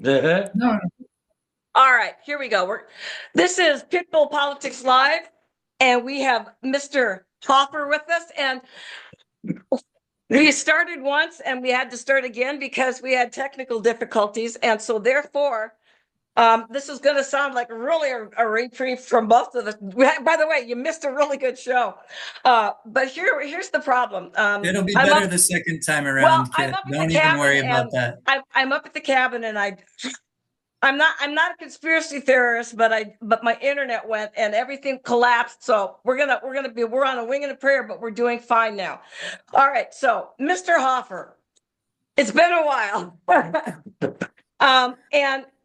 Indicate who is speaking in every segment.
Speaker 1: Uh-huh.
Speaker 2: No,
Speaker 3: All right, here we go. This is Pitbull Politics Live, and we have Mr. Hopper with us. And we started once and we had to start again because we had technical difficulties. And so, therefore, this is going to sound like really a reprieve from both of us. By the way, you missed a really good show. But here's the problem.
Speaker 2: it'll be
Speaker 3: I'm
Speaker 2: better
Speaker 3: up,
Speaker 2: the second time
Speaker 3: well,
Speaker 2: around,
Speaker 3: I'm
Speaker 2: Kit.
Speaker 3: up at the
Speaker 2: Don't even
Speaker 3: cabin
Speaker 2: worry about
Speaker 3: and
Speaker 2: that.
Speaker 3: I'm up at the cabin and I'm not a conspiracy theorist, but my internet went and everything collapsed. So we're on a wing and a prayer, but we're doing fine now. All right. So Mr. Hoffer, it's been a while.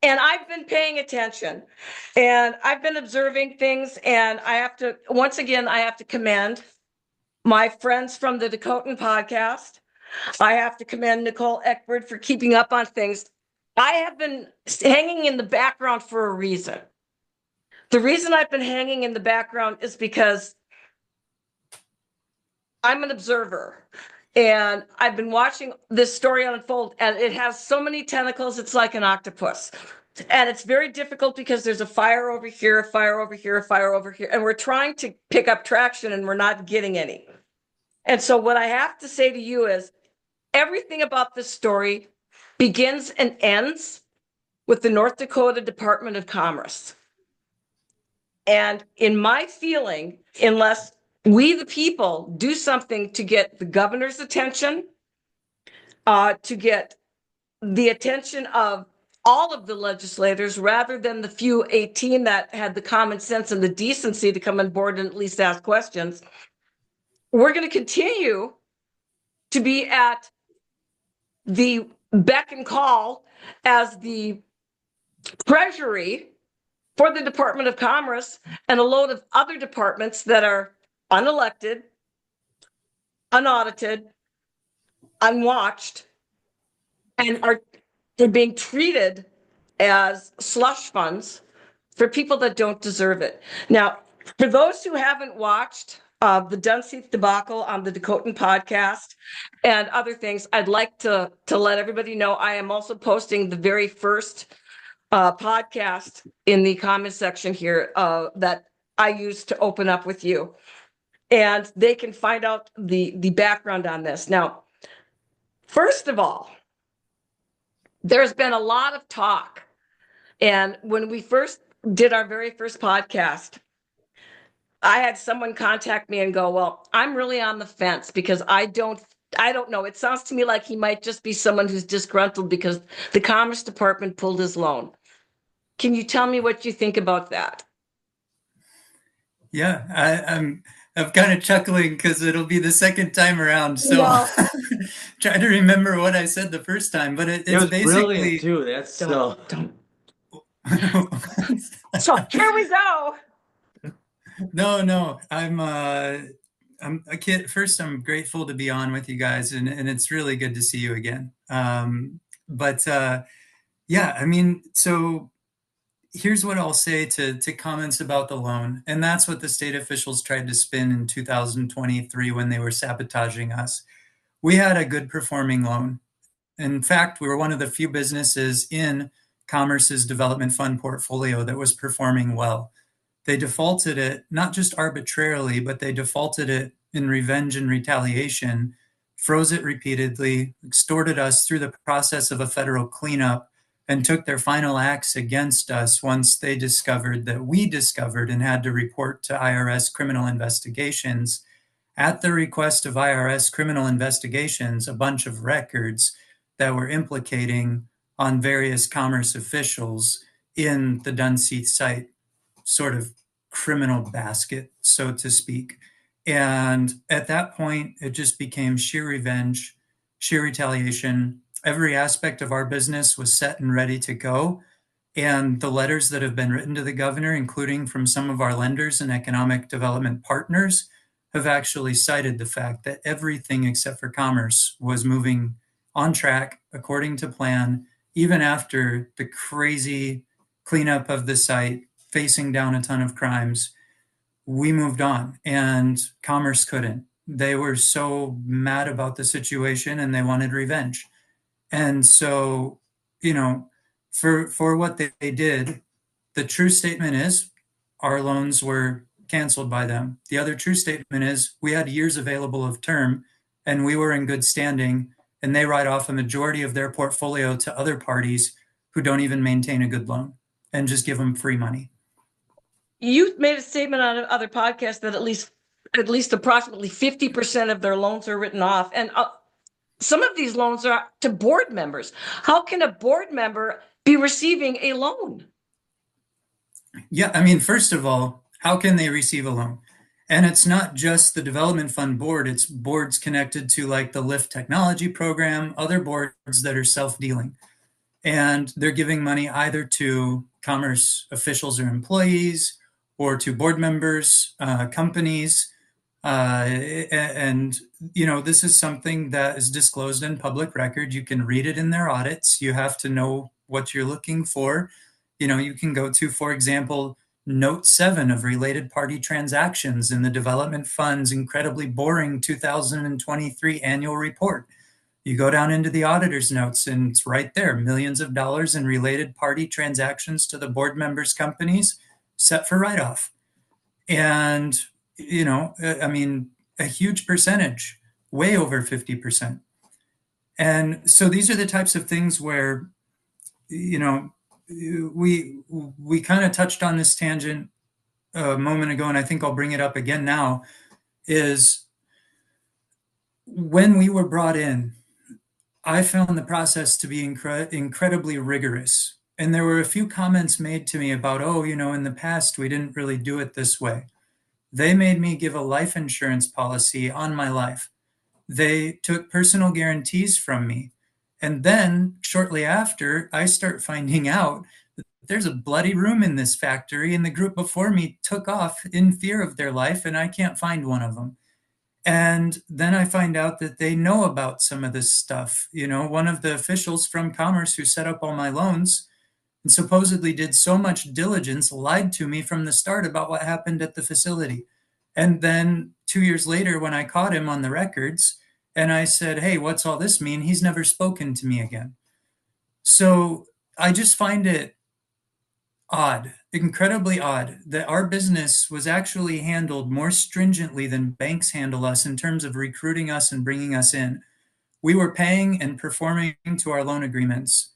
Speaker 3: And I've been paying attention and I've been observing things, and I have to commend my friends from the Dakotan podcast. I have to commend Nicole Eckford for keeping up on things. I have been hanging in the background for a reason. The reason I've been hanging in the background is because I'm an observer and I've been watching this story unfold, and it has so many tentacles, it's like an octopus. And it's very difficult because there's a fire over here, a fire over here, a fire over here, and we're trying to pick up traction and we're not getting any. And so, what I have to say to you is everything about this story begins and ends with the North Dakota Department of Commerce. And in my feeling, unless we, the people, do something to get the governor's attention, to get the attention of all of the legislators rather than the few 18 that had the common sense and the decency to come on board and at least ask questions, we're going to continue to be at the beck and call as the treasury for the Department of Commerce and a load of other departments that are unelected, unaudited, unwatched, and they're being treated as slush funds for people that don't deserve it. Now, for those who haven't watched the Dunseith debacle on the Dakotan podcast and other things, I'd like to let everybody know I am also posting the very first podcast in the comment section here that I used to open up with you. And they can find out the background on this. Now, first of all, there's been a lot of talk. And when we first did our very first podcast, I had someone contact me and go, well, I'm really on the fence because I don't know. It sounds to me like he might just be someone who's disgruntled because the Commerce Department pulled his loan. Can you tell me what you think about that?
Speaker 2: Yeah, I'm kind of chuckling because it'll be the second time around. So
Speaker 3: No.
Speaker 2: try to remember what I said the first time, but
Speaker 1: It
Speaker 2: it's
Speaker 1: was brilliant
Speaker 2: basically
Speaker 1: too. That's so.
Speaker 3: Don't. So here we go.
Speaker 2: no. I'm a kid. First, I'm grateful to be on with you guys, and it's really good to see you again. But yeah, I mean, so here's what I'll say to comments about the loan, and that's what the state officials tried to spin in 2023 when they were sabotaging us. We had a good performing loan. In fact, we were one of the few businesses in Commerce's development fund portfolio that was performing well. They defaulted it not just arbitrarily, but they defaulted it in revenge and retaliation, froze it repeatedly, extorted us through the process of a federal cleanup, and took their final acts against us once they discovered that we discovered and had to report to IRS criminal investigations. At the request of IRS criminal investigations, a bunch of records that were implicating on various commerce officials in the Dunseith site sort of criminal basket, so to speak. And at that point, it just became sheer revenge, sheer retaliation. Every aspect of our business was set and ready to go. And the letters that have been written to the governor, including from some of our lenders and economic development partners, have actually cited the fact that everything except for commerce was moving on track according to plan, even after the crazy cleanup of the site, facing down a ton of crimes. We moved on and commerce couldn't. They were so mad about the situation and they wanted revenge. And so, you know, for what they did, the true statement is our loans were canceled by them. The other true statement is we had years available of term and we were in good standing, and they write off a majority of their portfolio to other parties who don't even maintain a good loan and just give them free money.
Speaker 3: You made a statement on other podcasts that at least approximately 50% of their loans are written off. And some of these loans are to board members. How can a board member be receiving a loan?
Speaker 2: Yeah, I mean, first of all, how can they receive a loan? And it's not just the development fund board, it's boards connected to like the Lift technology program, other boards that are self-dealing. And they're giving money either to commerce officials or employees or to board members, companies. And, this is something that is disclosed in public record. You can read it in their audits. You have to know what you're looking for. You can go to, for example, Note 7 of related party transactions in the Development Fund's incredibly boring 2023 annual report. You go down into the auditor's notes and it's right there, millions of dollars in related party transactions to the board members' companies set for write-off. And, I mean, a huge percentage, way over 50%. And so these are the types of things where, we kind of touched on this tangent a moment ago, and I think I'll bring it up again now, is when we were brought in, I found the process to be incredibly rigorous. And there were a few comments made to me about, oh, in the past, we didn't really do it this way. They made me give a life insurance policy on my life. They took personal guarantees from me. And then shortly after, I start finding out that there's a bloody room in this factory, and the group before me took off in fear of their life, and I can't find one of them. And then I find out that they know about some of this stuff. One of the officials from Commerce who set up all my loans and supposedly did so much diligence lied to me from the start about what happened at the facility. And then 2 years later, when I caught him on the records and I said, hey, what's all this mean? He's never spoken to me again. So I just find it odd, incredibly odd, that our business was actually handled more stringently than banks handle us in terms of recruiting us and bringing us in. We were paying and performing to our loan agreements,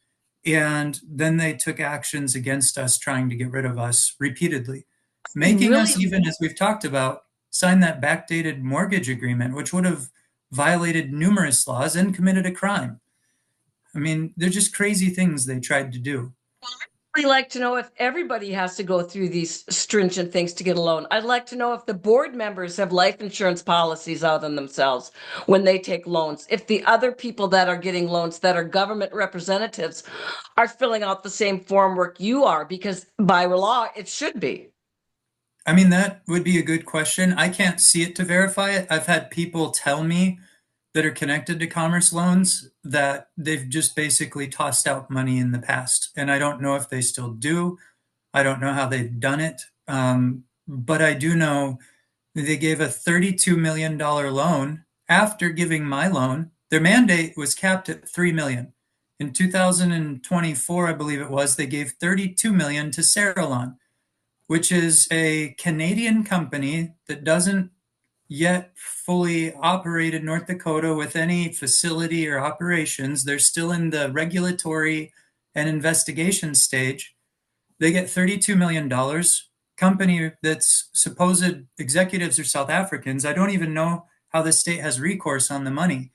Speaker 2: and then they took actions against us trying to get rid of us repeatedly, making
Speaker 3: Really?
Speaker 2: us, even as we've talked about, sign that backdated mortgage agreement, which would have violated numerous laws and committed a crime. I mean, they're just crazy things they tried to do.
Speaker 3: I'd like to know if everybody has to go through these stringent things to get a loan. I'd like to know if the board members have life insurance policies out on themselves when they take loans. If the other people that are getting loans that are government representatives are filling out the same form work you are, because by law, it should be.
Speaker 2: I mean, that would be a good question. I can't see it to verify it. I've had people tell me that are connected to commerce loans that they've just basically tossed out money in the past. And I don't know if they still do. I don't know how they've done it. But I do know they gave a $32 million loan after giving my loan. Their mandate was capped at $3 million. In 2024, I believe it was, they gave $32 million to Saralon, which is a Canadian company that doesn't yet fully operate in North Dakota with any facility or operations. They're still in the regulatory and investigation stage. They get $32 million. Company that's supposed executives are South Africans. I don't even know how the state has recourse on the money.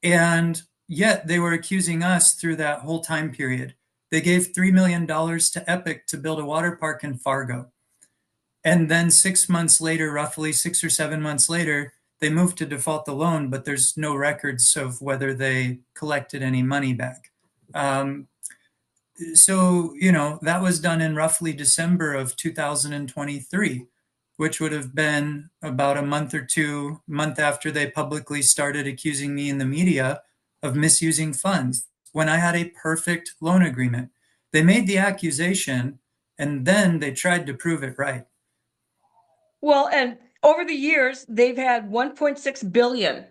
Speaker 2: And yet they were accusing us through that whole time period. They gave $3 million to Epic to build a water park in Fargo. And then 6 months later, roughly 6 or 7 months later, they moved to default the loan, but there's no records of whether they collected any money back. So that was done in roughly December of 2023, which would have been about a month after they publicly started accusing me in the media of misusing funds when I had a perfect loan agreement. They made the accusation and then they tried to prove it right.
Speaker 3: Well, and over the years, they've had 1.6 billion.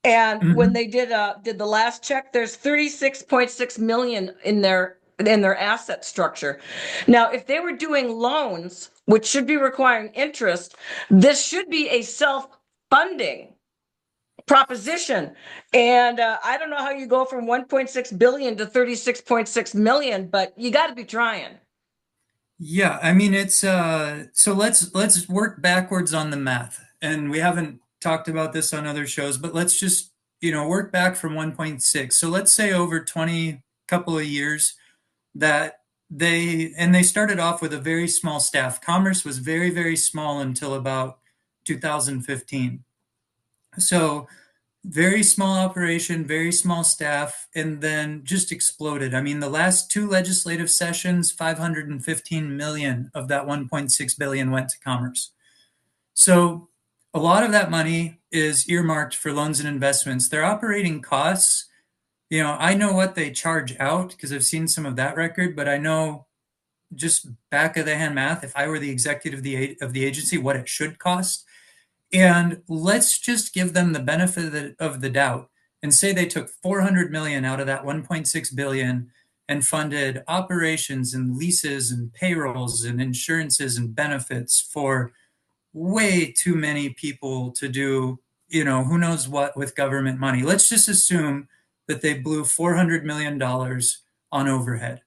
Speaker 3: And when
Speaker 2: Mhm.
Speaker 3: they did the last check, there's 36.6 million in their their asset structure. Now, if they were doing loans, which should be requiring interest, this should be a self-funding proposition. And I don't know how you go from 1.6 billion to 36.6 million, but you got to be trying.
Speaker 2: Yeah, I mean it's so let's work backwards on the math. And we haven't talked about this on other shows, but let's just, work back from 1.6. So let's say over 20 couple of years that they started off with a very small staff. Commerce was very, very small until about 2015. So very small operation, very small staff, and then just exploded. I mean, the last two legislative sessions, 515 million of that 1.6 billion went to commerce. So a lot of that money is earmarked for loans and investments. Their operating costs, I know what they charge out because I've seen some of that record, but I know just back of the hand math, if I were the executive of the agency, what it should cost. And let's just give them the benefit of the doubt and say they took 400 million out of that 1.6 billion and funded operations and leases and payrolls and insurances and benefits for way too many people to do, who knows what with government money. Let's just assume that they blew $400 million on overhead.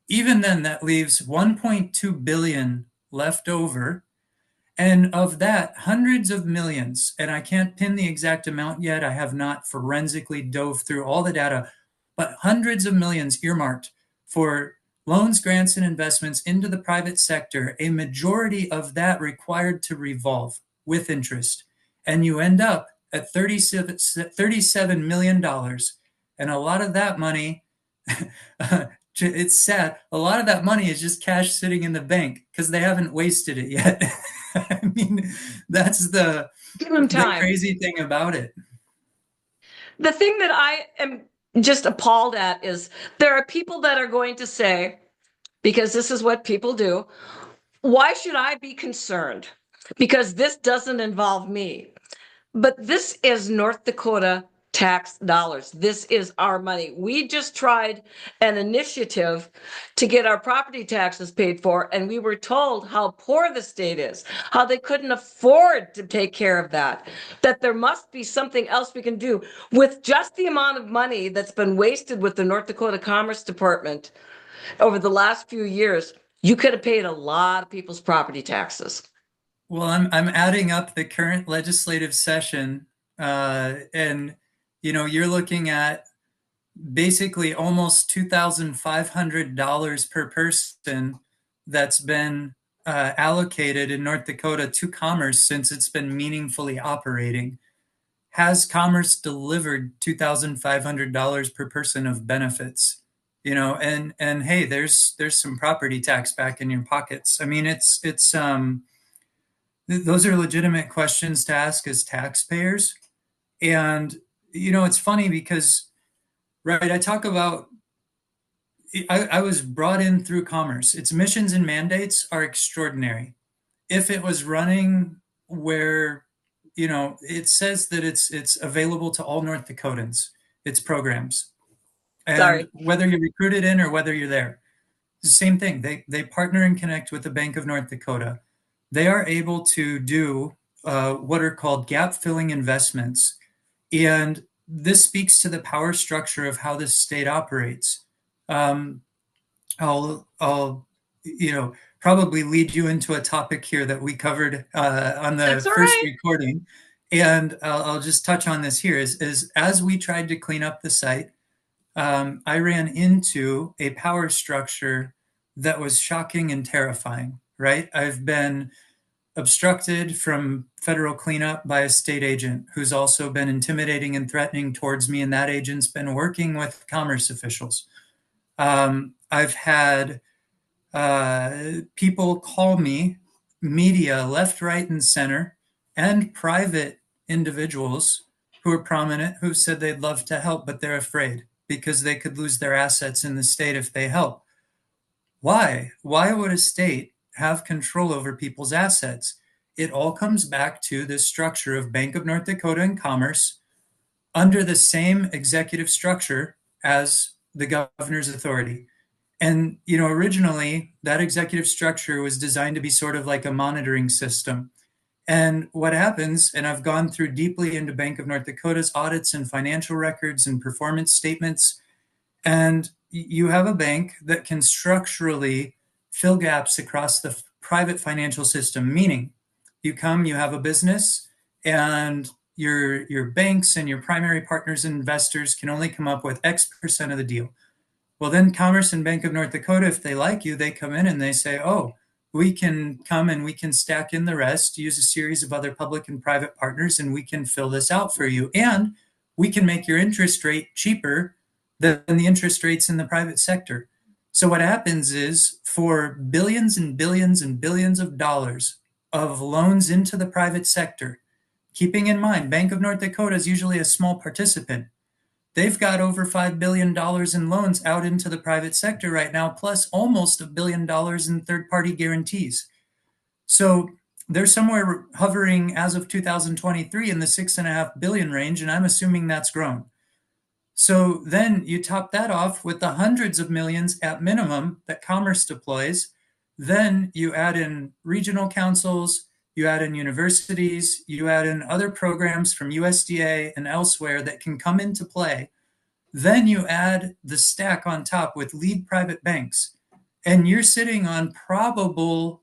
Speaker 2: Even then, that leaves 1.2 billion left over. And of that, hundreds of millions, and I can't pin the exact amount yet, I have not forensically dove through all the data, but hundreds of millions earmarked for loans, grants, and investments into the private sector, a majority of that required to revolve with interest. And you end up at $37 million. And a lot of that money, it's sad, a lot of that money is just cash sitting in the bank because they haven't wasted it yet. I mean, that's
Speaker 3: Give them
Speaker 2: the
Speaker 3: time.
Speaker 2: crazy thing about it.
Speaker 3: The thing that I am just appalled at is there are people that are going to say, because this is what people do, why should I be concerned? Because this doesn't involve me. But this is North Dakota tax dollars. This is our money. We just tried an initiative to get our property taxes paid for, and we were told how poor the state is, how they couldn't afford to take care of that, that there must be something else we can do with just the amount of money that's been wasted with the North Dakota Commerce Department over the last few years. You could have paid a lot of people's property taxes.
Speaker 2: Well, I'm adding up the current legislative session, and you're looking at basically almost $2,500 per person that's been allocated in North Dakota to commerce since it's been meaningfully operating. Has commerce delivered $2,500 per person of benefits? And hey, there's some property tax back in your pockets. I mean, it's those are legitimate questions to ask as taxpayers. And it's funny because, right, I talk about I was brought in through commerce. Its missions and mandates are extraordinary. If it was running where, it says that it's available to all North Dakotans, its programs, and
Speaker 3: Sorry.
Speaker 2: whether you're recruited in or whether you're there, it's the same thing. They partner and connect with the Bank of North Dakota. They are able to do what are called gap filling investments, and this speaks to the power structure of how this state operates. Um, I'll probably lead you into a topic here that we covered on the
Speaker 3: That's all
Speaker 2: first
Speaker 3: right.
Speaker 2: recording, and I'll just touch on this here. Is as we tried to clean up the site, I ran into a power structure that was shocking and terrifying. Right, I've been obstructed from federal cleanup by a state agent who's also been intimidating and threatening towards me, and that agent's been working with commerce officials. I've had people call me, media left, right, and center, and private individuals who are prominent who said they'd love to help, but they're afraid because they could lose their assets in the state if they help. Why? Why would a state have control over people's assets? It all comes back to this structure of Bank of North Dakota and Commerce under the same executive structure as the governor's authority. And, originally that executive structure was designed to be sort of like a monitoring system. And what happens, and I've gone through deeply into Bank of North Dakota's audits and financial records and performance statements, and you have a bank that can structurally fill gaps across the private financial system, meaning you have a business, and your banks and your primary partners and investors can only come up with X% of the deal. Well, then Commerce and Bank of North Dakota, if they like you, they come in and they say, oh, we can come and we can stack in the rest, use a series of other public and private partners, and we can fill this out for you. And we can make your interest rate cheaper than the interest rates in the private sector. So what happens is, for billions and billions and billions of dollars of loans into the private sector, keeping in mind, Bank of North Dakota is usually a small participant. They've got over $5 billion in loans out into the private sector right now, plus almost $1 billion in third party guarantees. So they're somewhere hovering as of 2023 in the 6.5 billion range, and I'm assuming that's grown. So then you top that off with the hundreds of millions at minimum that Commerce deploys. Then you add in regional councils, you add in universities, you add in other programs from USDA and elsewhere that can come into play. Then you add the stack on top with lead private banks, and you're sitting on probable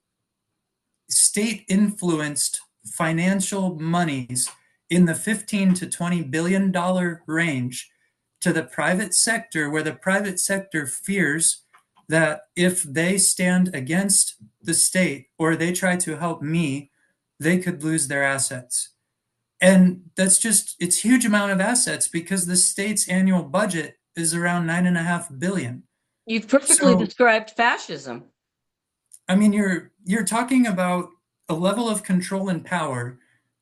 Speaker 2: state influenced financial monies in the 15 to $20 billion range to the private sector, where the private sector fears that if they stand against the state or they try to help me, they could lose their assets. And it's huge amount of assets, because the state's annual budget is around 9.5 billion.
Speaker 3: You've perfectly
Speaker 2: So,
Speaker 3: described fascism.
Speaker 2: I mean, you're talking about a level of control and power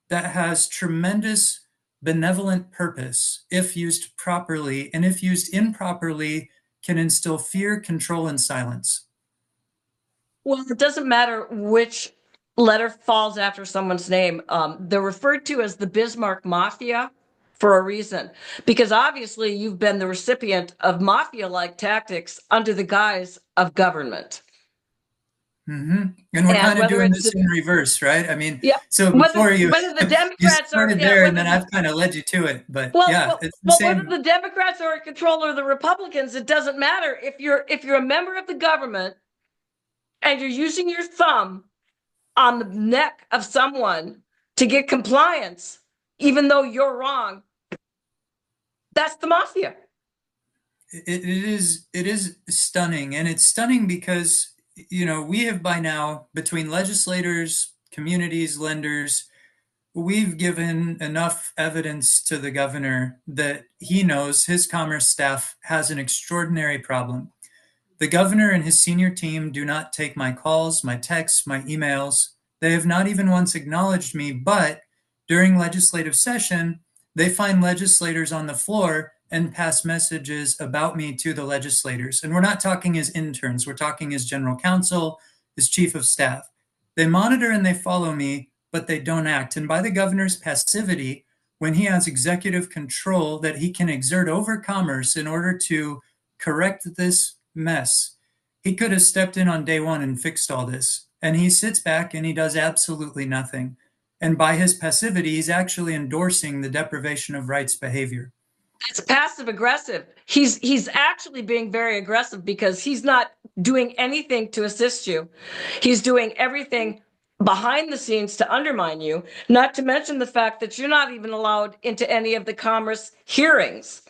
Speaker 2: that has tremendous benevolent purpose if used properly, and if used improperly, can instill fear, control, and silence.
Speaker 3: Well, it doesn't matter which letter falls after someone's name. They're referred to as the Bismarck Mafia for a reason, because obviously you've been the recipient of mafia-like tactics under the guise of government.
Speaker 2: Mm-hmm. And we're
Speaker 3: And
Speaker 2: kind of
Speaker 3: whether
Speaker 2: doing
Speaker 3: it's
Speaker 2: this in reverse, right? I mean,
Speaker 3: yeah,
Speaker 2: so
Speaker 3: whether
Speaker 2: before you
Speaker 3: whether the
Speaker 2: you
Speaker 3: Democrats are
Speaker 2: started
Speaker 3: yeah,
Speaker 2: there, and
Speaker 3: whether
Speaker 2: then
Speaker 3: the
Speaker 2: I've kind of led you to it. But
Speaker 3: well,
Speaker 2: yeah,
Speaker 3: well,
Speaker 2: it's the
Speaker 3: well, whether
Speaker 2: same.
Speaker 3: the Democrats are in control or the Republicans, it doesn't matter. If you're a member of the government and you're using your thumb on the neck of someone to get compliance, even though you're wrong, that's the mafia.
Speaker 2: It is stunning, and it's stunning because we have by now, between legislators, communities, lenders, we've given enough evidence to the governor that he knows his commerce staff has an extraordinary problem. The governor and his senior team do not take my calls, my texts, my emails. They have not even once acknowledged me, but during legislative session, they find legislators on the floor and pass messages about me to the legislators. And we're not talking as interns, we're talking as general counsel, as chief of staff. They monitor and they follow me, but they don't act. And by the governor's passivity, when he has executive control that he can exert over commerce in order to correct this mess, he could have stepped in on day one and fixed all this. And he sits back and he does absolutely nothing. And by his passivity, he's actually endorsing the deprivation of rights behavior.
Speaker 3: It's passive aggressive. He's actually being very aggressive because he's not doing anything to assist you. He's doing everything behind the scenes to undermine you, not to mention the fact that you're not even allowed into any of the commerce hearings.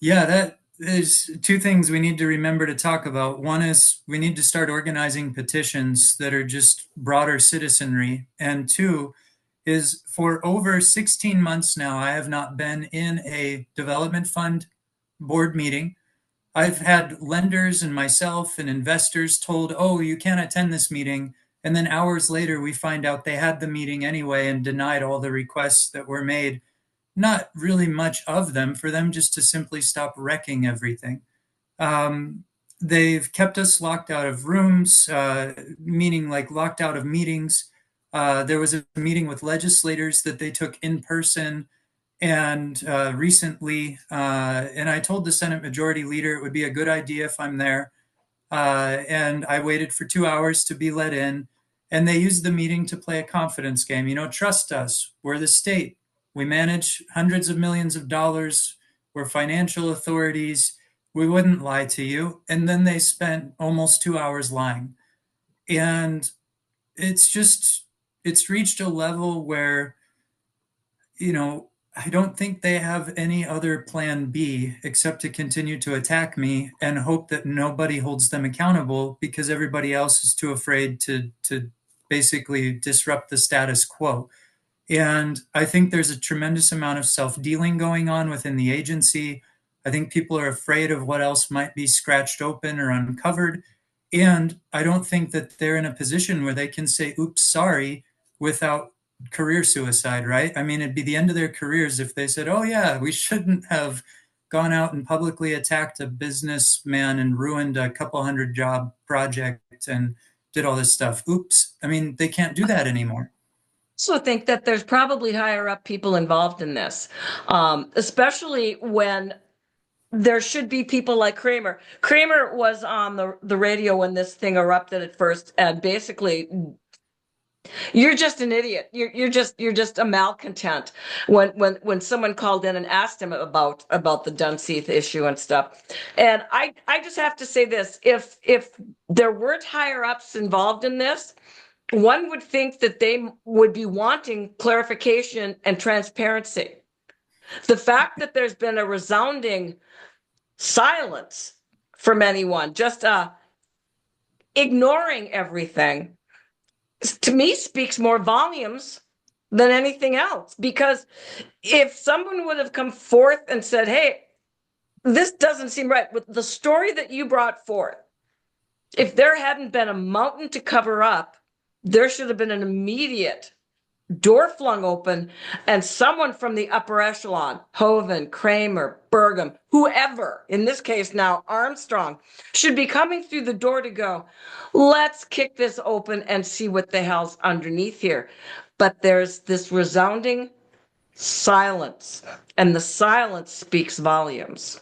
Speaker 2: Yeah, that is two things we need to remember to talk about. One is we need to start organizing petitions that are just broader citizenry. And two is, for over 16 months now, I have not been in a development fund board meeting. I've had lenders and myself and investors told, oh, you can't attend this meeting. And then hours later, we find out they had the meeting anyway and denied all the requests that were made. Not really much of them, for them just to simply stop wrecking everything. Um, they've kept us locked out of rooms, meaning like locked out of meetings. There was a meeting with legislators that they took in person, and recently, and I told the Senate Majority Leader it would be a good idea if I'm there. And I waited for 2 hours to be let in. And they used the meeting to play a confidence game. Trust us. We're the state. We manage hundreds of millions of dollars. We're financial authorities. We wouldn't lie to you. And then they spent almost 2 hours lying. And it's just, it's reached a level where, I don't think they have any other plan B except to continue to attack me and hope that nobody holds them accountable because everybody else is too afraid to basically disrupt the status quo. And I think there's a tremendous amount of self-dealing going on within the agency. I think people are afraid of what else might be scratched open or uncovered. And I don't think that they're in a position where they can say, oops, sorry, without career suicide, right? I mean, it'd be the end of their careers if they said, oh, yeah, we shouldn't have gone out and publicly attacked a businessman and ruined a couple hundred job project and did all this stuff. Oops. I mean, they can't do that anymore.
Speaker 3: Also think that there's probably higher up people involved in this, especially when there should be people like Kramer. Kramer was on the radio when this thing erupted at first, and basically, you're just an idiot. You're just a malcontent. When someone called in and asked him about the Dunseith issue and stuff, and I just have to say this: if there weren't higher ups involved in this, one would think that they would be wanting clarification and transparency. The fact that there's been a resounding silence from anyone, just ignoring everything, to me speaks more volumes than anything else. Because if someone would have come forth and said, hey, this doesn't seem right, with the story that you brought forth, if there hadn't been a mountain to cover up, there should have been an immediate door flung open, and someone from the upper echelon, Hoven, Kramer, Burgum, whoever, in this case now Armstrong, should be coming through the door to go, let's kick this open and see what the hell's underneath here. But there's this resounding silence, and the silence speaks volumes.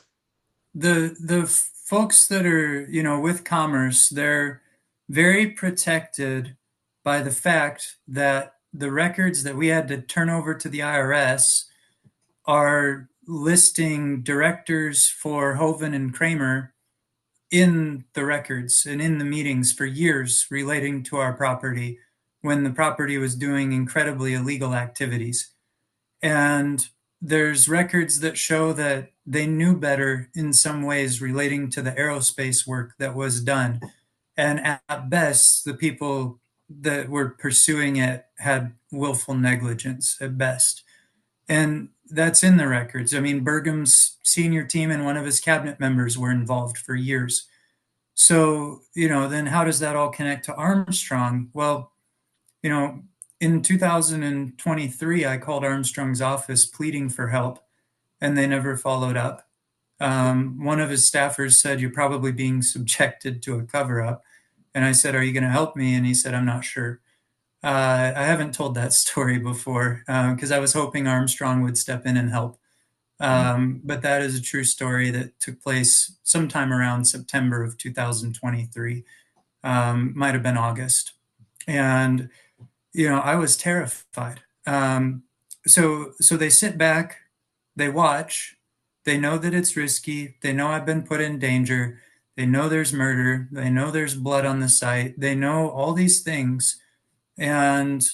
Speaker 2: The folks that are, with commerce, they're very protected by the fact that the records that we had to turn over to the IRS are listing directors for Hoven and Kramer in the records and in the meetings for years relating to our property when the property was doing incredibly illegal activities. And there's records that show that they knew better in some ways relating to the aerospace work that was done. And at best, the people that were pursuing it had willful negligence at best. And that's in the records. I mean, Burgum's senior team and one of his cabinet members were involved for years. So, then how does that all connect to Armstrong? Well, in 2023, I called Armstrong's office pleading for help, and they never followed up. One of his staffers said, you're probably being subjected to a cover up. And I said, are you going to help me? And he said, I'm not sure. I haven't told that story before because I was hoping Armstrong would step in and help. But that is a true story that took place sometime around September of 2023. Might have been August. And, I was terrified. So they sit back, they watch, they know that it's risky. They know I've been put in danger. They know there's murder. They know there's blood on the site. They know all these things. And,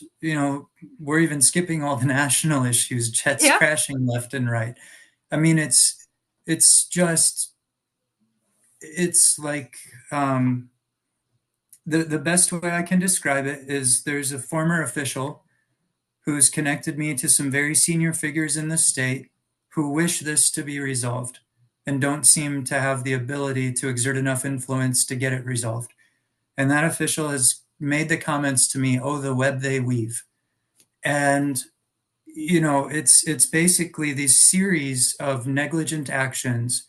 Speaker 2: we're even skipping all the national issues, jets crashing left and right. I mean, it's like, the best way I can describe it is there's a former official who's connected me to some very senior figures in the state who wish this to be resolved and don't seem to have the ability to exert enough influence to get it resolved. And that official has made the comments to me, oh, the web they weave. And, it's basically these series of negligent actions,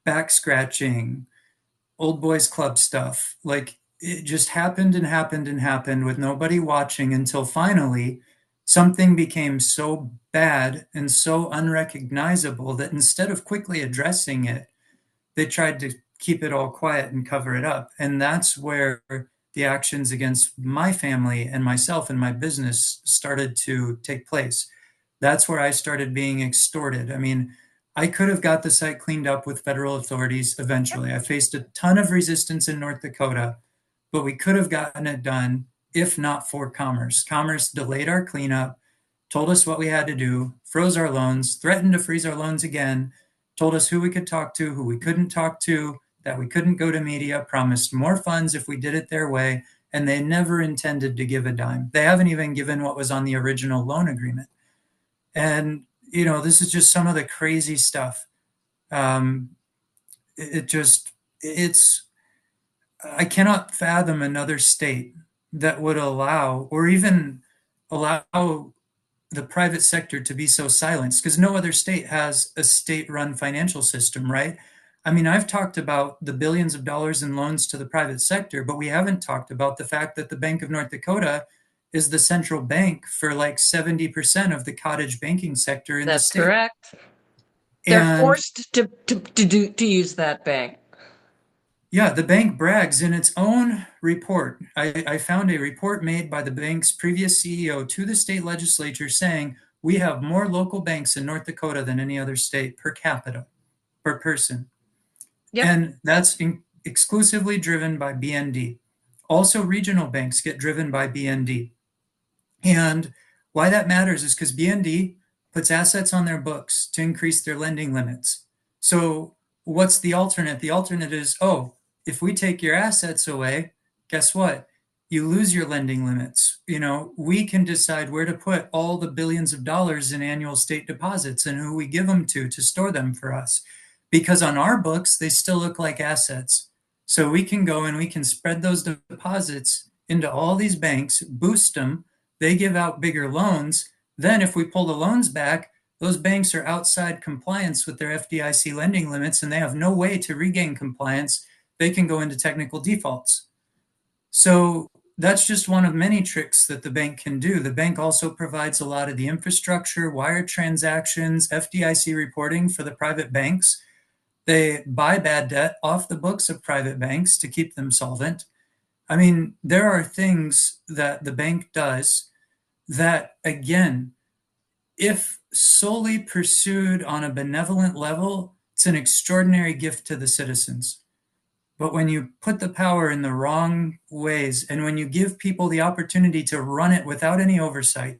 Speaker 2: back scratching, old boys club stuff. Like it just happened and happened and happened with nobody watching until finally something became so bad and so unrecognizable that instead of quickly addressing it, they tried to keep it all quiet and cover it up. And that's where the actions against my family and myself and my business started to take place. That's where I started being extorted. I mean, I could have got the site cleaned up with federal authorities eventually. I faced a ton of resistance in North Dakota, but we could have gotten it done if not for Commerce. Commerce delayed our cleanup, told us what we had to do, froze our loans, threatened to freeze our loans again, told us who we could talk to, who we couldn't talk to, that we couldn't go to media, promised more funds if we did it their way, and they never intended to give a dime. They haven't even given what was on the original loan agreement. And, this is just some of the crazy stuff. Um, it's, I cannot fathom another state that would allow or even allow the private sector to be so silenced, because no other state has a state-run financial system, right? I mean, I've talked about the billions of dollars in loans to the private sector, but we haven't talked about the fact that the Bank of North Dakota is the central bank for like 70% of the cottage banking sector in the
Speaker 3: That's
Speaker 2: state.
Speaker 3: correct. They're
Speaker 2: And
Speaker 3: forced to use that bank.
Speaker 2: yeah, the bank brags in its own report. I found a report made by the bank's previous CEO to the state legislature saying we have more local banks in North Dakota than any other state per capita, per person.
Speaker 3: Yep.
Speaker 2: And that's exclusively driven by BND. Also, regional banks get driven by BND. And why that matters is because BND puts assets on their books to increase their lending limits. So, what's the alternate? The alternate is, oh, if we take your assets away, guess what? You lose your lending limits. We can decide where to put all the billions of dollars in annual state deposits and who we give them to store them for us. Because on our books, they still look like assets. So we can go and we can spread those deposits into all these banks, boost them. They give out bigger loans. Then, if we pull the loans back, those banks are outside compliance with their FDIC lending limits and they have no way to regain compliance. They can go into technical defaults. So that's just one of many tricks that the bank can do. The bank also provides a lot of the infrastructure, wire transactions, FDIC reporting for the private banks. They buy bad debt off the books of private banks to keep them solvent. I mean, there are things that the bank does that, again, if solely pursued on a benevolent level, it's an extraordinary gift to the citizens. But when you put the power in the wrong ways, and when you give people the opportunity to run it without any oversight,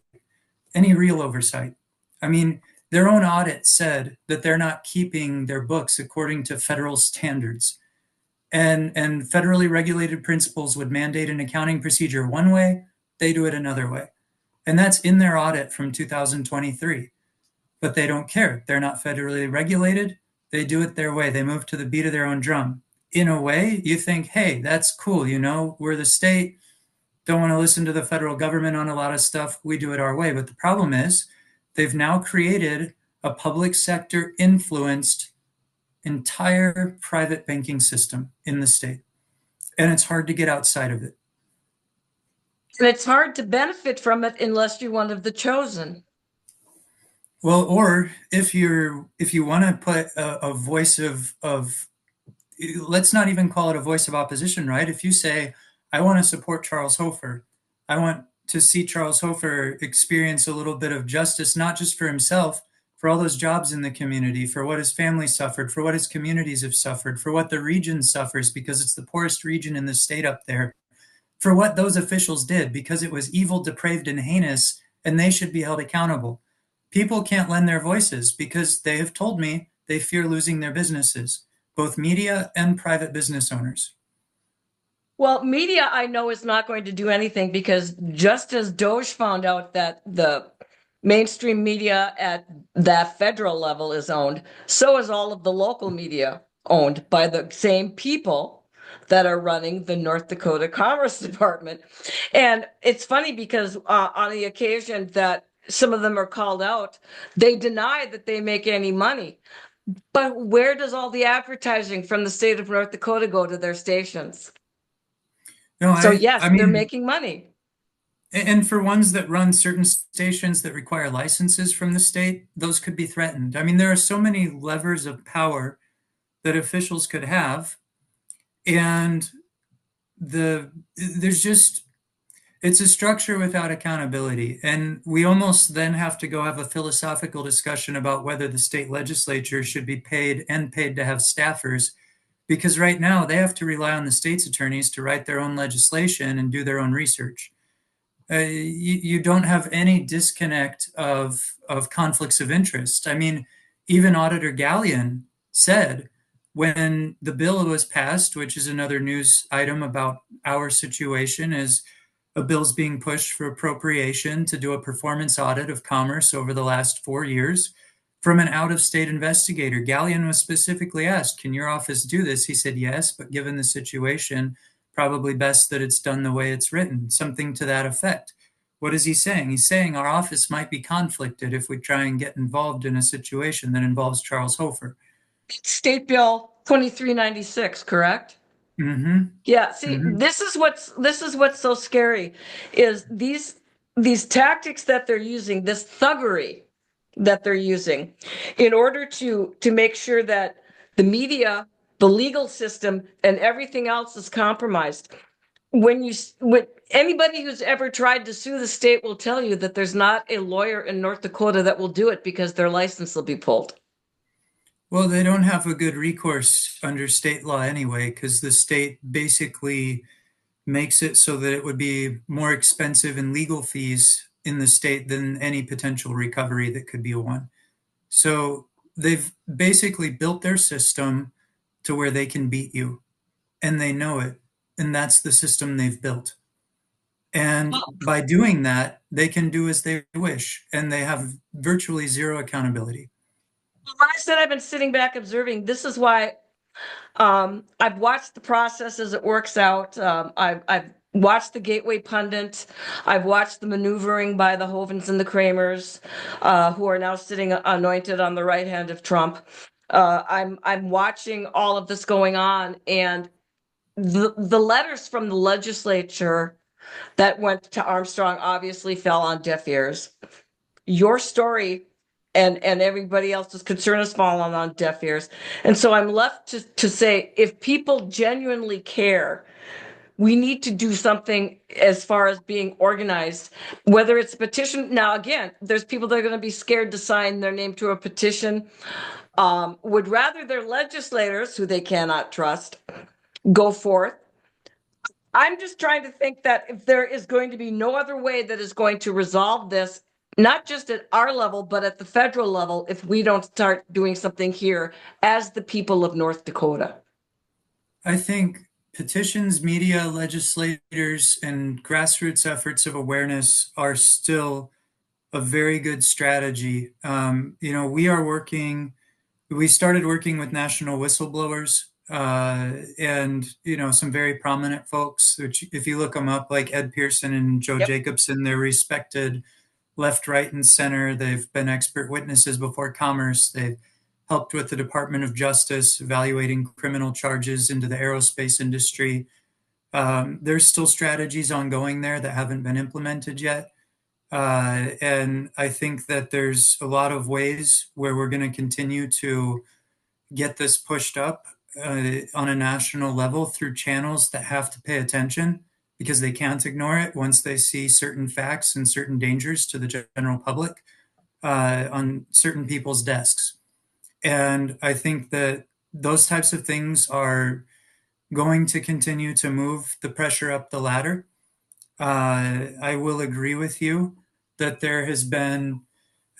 Speaker 2: any real oversight, I mean, their own audit said that they're not keeping their books according to federal standards. And federally regulated principles would mandate an accounting procedure one way, they do it another way. And that's in their audit from 2023. But they don't care. They're not federally regulated. They do it their way. They move to the beat of their own drum. In a way, you think, hey, that's cool. We're the state, don't want to listen to the federal government on a lot of stuff. We do it our way. But the problem is, they've now created a public sector influenced entire private banking system in the state. And it's hard to get outside of it.
Speaker 3: And it's hard to benefit from it unless you're one of the chosen.
Speaker 2: Well, or if you want to put a voice of, let's not even call it a voice of opposition, right? If you say, I want to support Charles Hofer, I want to see Charles Hofer experience a little bit of justice, not just for himself, for all those jobs in the community, for what his family suffered, for what his communities have suffered, for what the region suffers because it's the poorest region in the state up there, for what those officials did because it was evil, depraved, and heinous, and they should be held accountable. People can't lend their voices because they have told me they fear losing their businesses, both media and private business owners.
Speaker 3: Well, media, I know, is not going to do anything because just as Doge found out that the mainstream media at that federal level is owned, so is all of the local media owned by the same people that are running the North Dakota Commerce Department. And it's funny because on the occasion that some of them are called out, they deny that they make any money. But where does all the advertising from the state of North Dakota go to their stations?
Speaker 2: No,
Speaker 3: So
Speaker 2: I,
Speaker 3: yes,
Speaker 2: I
Speaker 3: they're
Speaker 2: mean,
Speaker 3: making money.
Speaker 2: and for ones that run certain stations that require licenses from the state, those could be threatened. I mean, there are so many levers of power that officials could have. And there's just, it's a structure without accountability. And we almost then have to go have a philosophical discussion about whether the state legislature should be paid and paid to have staffers, because right now they have to rely on the state's attorneys to write their own legislation and do their own research. You don't have any disconnect of conflicts of interest. I mean, even Auditor Gallion said when the bill was passed, which is another news item about our situation, is a bill's being pushed for appropriation to do a performance audit of commerce over the last 4 years from an out-of-state investigator. Gallion was specifically asked, "Can your office do this?" He said, "Yes, but given the situation, probably best that it's done the way it's written," something to that effect. What is he saying? He's saying our office might be conflicted if we try and get involved in a situation that involves Charles Hofer.
Speaker 3: State Bill 2396, correct?
Speaker 2: Mm-hmm.
Speaker 3: Yeah, see,
Speaker 2: Mm-hmm.
Speaker 3: this is what's so scary is these tactics that they're using, this thuggery that they're using in order to make sure that the media, the legal system, and everything else is compromised. When anybody who's ever tried to sue the state will tell you that there's not a lawyer in North Dakota that will do it because their license will be pulled.
Speaker 2: Well, they don't have a good recourse under state law anyway, because the state basically makes it so that it would be more expensive in legal fees in the state than any potential recovery that could be won. So they've basically built their system to where they can beat you, and they know it. And that's the system they've built. And by doing that, they can do as they wish, and they have virtually zero accountability.
Speaker 3: When I said I've been sitting back observing, this is why I've watched the process as it works out. I've watched the Gateway pundit. I've watched the maneuvering by the Hovens and the Kramers, who are now sitting anointed on the right hand of Trump. I'm watching all of this going on, and the letters from the legislature that went to Armstrong obviously fell on deaf ears. Your story and everybody else's concern has fallen on deaf ears. And so I'm left to say, if people genuinely care, we need to do something as far as being organized, whether it's a petition. Now, again, there's people that are going to be scared to sign their name to a petition, would rather their legislators, who they cannot trust, go forth. I'm just trying to think that if there is going to be no other way that is going to resolve this, not just at our level, but at the federal level, if we don't start doing something here as the people of North Dakota.
Speaker 2: I think petitions, media, legislators, and grassroots efforts of awareness are still a very good strategy. We started working with national whistleblowers, and some very prominent folks, which if you look them up, like Ed Pearson and Joe
Speaker 3: Yep.
Speaker 2: Jacobson, they're respected left, right, and center. They've been expert witnesses before Commerce. They've helped with the Department of Justice evaluating criminal charges into the aerospace industry. There's still strategies ongoing there that haven't been implemented yet. And I think that there's a lot of ways where we're going to continue to get this pushed up on a national level through channels that have to pay attention, because they can't ignore it once they see certain facts and certain dangers to the general public on certain people's desks. And I think that those types of things are going to continue to move the pressure up the ladder. I will agree with you that there has been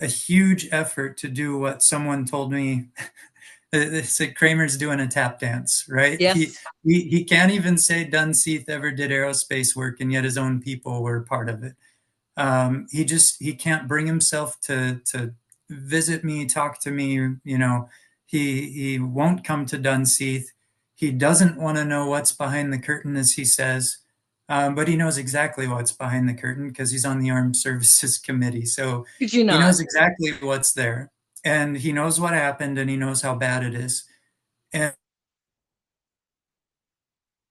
Speaker 2: a huge effort to do what someone told me. They said Kramer's doing a tap dance, right? He,
Speaker 3: Yes.
Speaker 2: he can't even say Dunseith ever did aerospace work, and yet his own people were part of it. He can't bring himself to visit me, talk to me. He won't come to Dunseith. He doesn't want to know what's behind the curtain, as he says, but he knows exactly what's behind the curtain because he's on the Armed Services Committee. So
Speaker 3: Could you
Speaker 2: he
Speaker 3: not?
Speaker 2: knows exactly what's there, and he knows what happened, and he knows how bad it is, and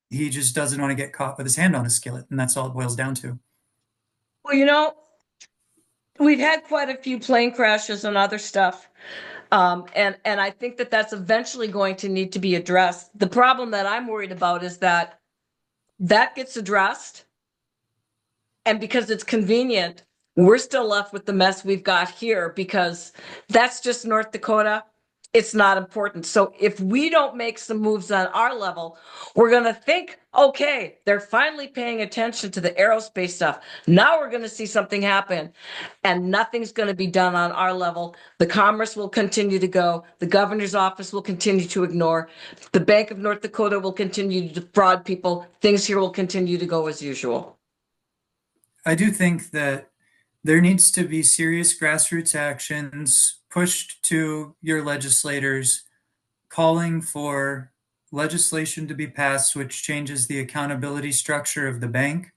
Speaker 2: he just doesn't want to get caught with his hand on a skillet, and that's all it boils down to.
Speaker 3: Well, we've had quite a few plane crashes and other stuff. And I think that that's eventually going to need to be addressed. The problem that I'm worried about is that that gets addressed, and because it's convenient, we're still left with the mess we've got here because that's just North Dakota. It's not important. So if we don't make some moves on our level, we're going to think, okay, they're finally paying attention to the aerospace stuff. Now we're going to see something happen, and nothing's going to be done on our level. The commerce will continue to go. The governor's office will continue to ignore. The Bank of North Dakota will continue to defraud people. Things here will continue to go as usual.
Speaker 2: I do think that there needs to be serious grassroots actions pushed to your legislators calling for legislation to be passed which changes the accountability structure of the bank,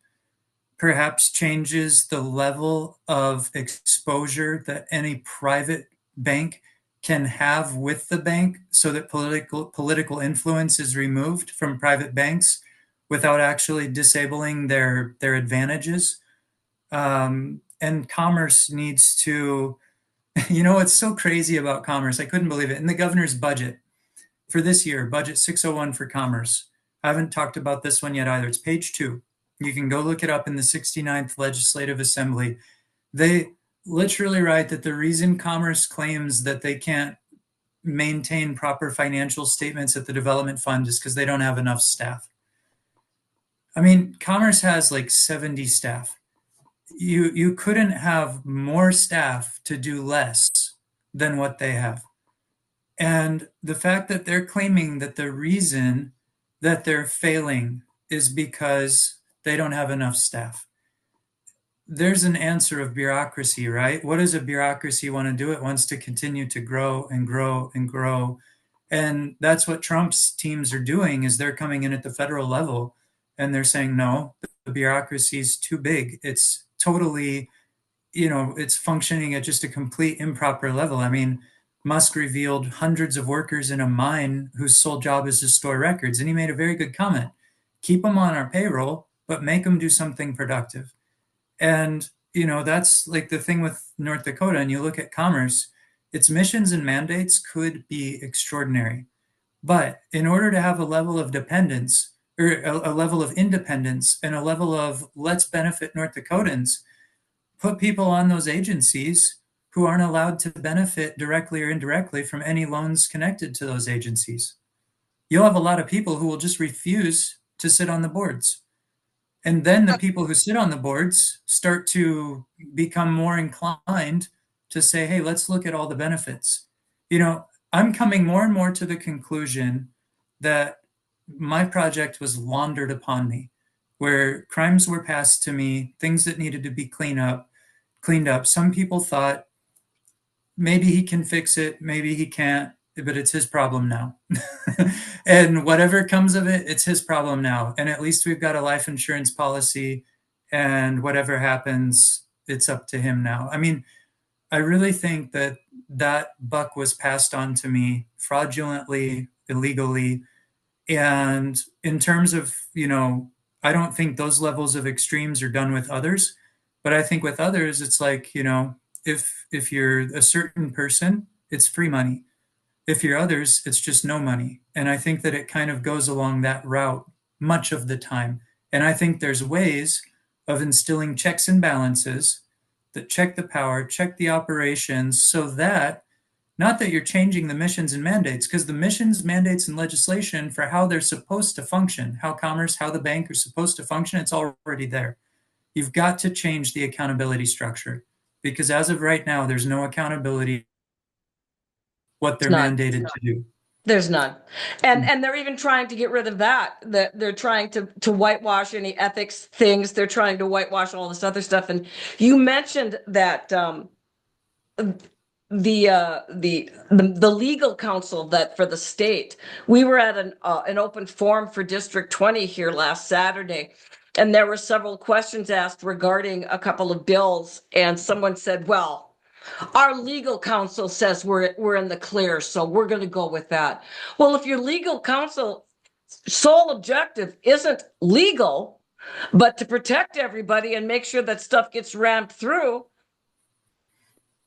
Speaker 2: perhaps changes the level of exposure that any private bank can have with the bank so that political influence is removed from private banks without actually disabling their advantages. And commerce needs to, what's so crazy about commerce? I couldn't believe it. In the governor's budget for this year, budget 601 for commerce. I haven't talked about this one yet either. It's page 2. You can go look it up in the 69th Legislative Assembly. They literally write that the reason commerce claims that they can't maintain proper financial statements at the development fund is because they don't have enough staff. I mean, commerce has like 70 staff. You couldn't have more staff to do less than what they have. And the fact that they're claiming that the reason that they're failing is because they don't have enough staff. There's an answer of bureaucracy, right? What does a bureaucracy want to do? It wants to continue to grow and grow and grow. And that's what Trump's teams are doing is they're coming in at the federal level and they're saying, no, the bureaucracy is too big. It's totally, it's functioning at just a complete improper level. I mean, Musk revealed hundreds of workers in a mine whose sole job is to store records. And he made a very good comment. Keep them on our payroll, but make them do something productive. And, that's like the thing with North Dakota. And you look at commerce, its missions and mandates could be extraordinary. But in order to have a level of dependence or a level of independence and a level of let's benefit North Dakotans, put people on those agencies who aren't allowed to benefit directly or indirectly from any loans connected to those agencies. You'll have a lot of people who will just refuse to sit on the boards. And then the people who sit on the boards start to become more inclined to say, hey, let's look at all the benefits. I'm coming more and more to the conclusion that my project was laundered upon me, where crimes were passed to me, things that needed to be cleaned up. Some people thought maybe he can fix it, maybe he can't, but it's his problem now. And whatever comes of it, it's his problem now. And at least we've got a life insurance policy, and whatever happens, it's up to him now. I mean, I really think that buck was passed on to me fraudulently, illegally. And in terms of, I don't think those levels of extremes are done with others, but I think with others, it's like, if you're a certain person, it's free money. If you're others, it's just no money. And I think that it kind of goes along that route much of the time. And I think there's ways of instilling checks and balances that check the power, check the operations, so that not that you're changing the missions and mandates, because the missions, mandates, and legislation for how they're supposed to function, how commerce, how the bank are supposed to function, it's already there. You've got to change the accountability structure, because as of right now, there's no accountability what they're mandated to do.
Speaker 3: There's none. And they're even trying to get rid of that. They're trying to whitewash any ethics things. They're trying to whitewash all this other stuff. And you mentioned that the legal counsel that for the state, we were at an open forum for District 20 here last Saturday, and there were several questions asked regarding a couple of bills, and someone said, well, our legal counsel says we're in the clear, so we're going to go with that. Well, if your legal counsel sole objective isn't legal, but to protect everybody and make sure that stuff gets rammed through,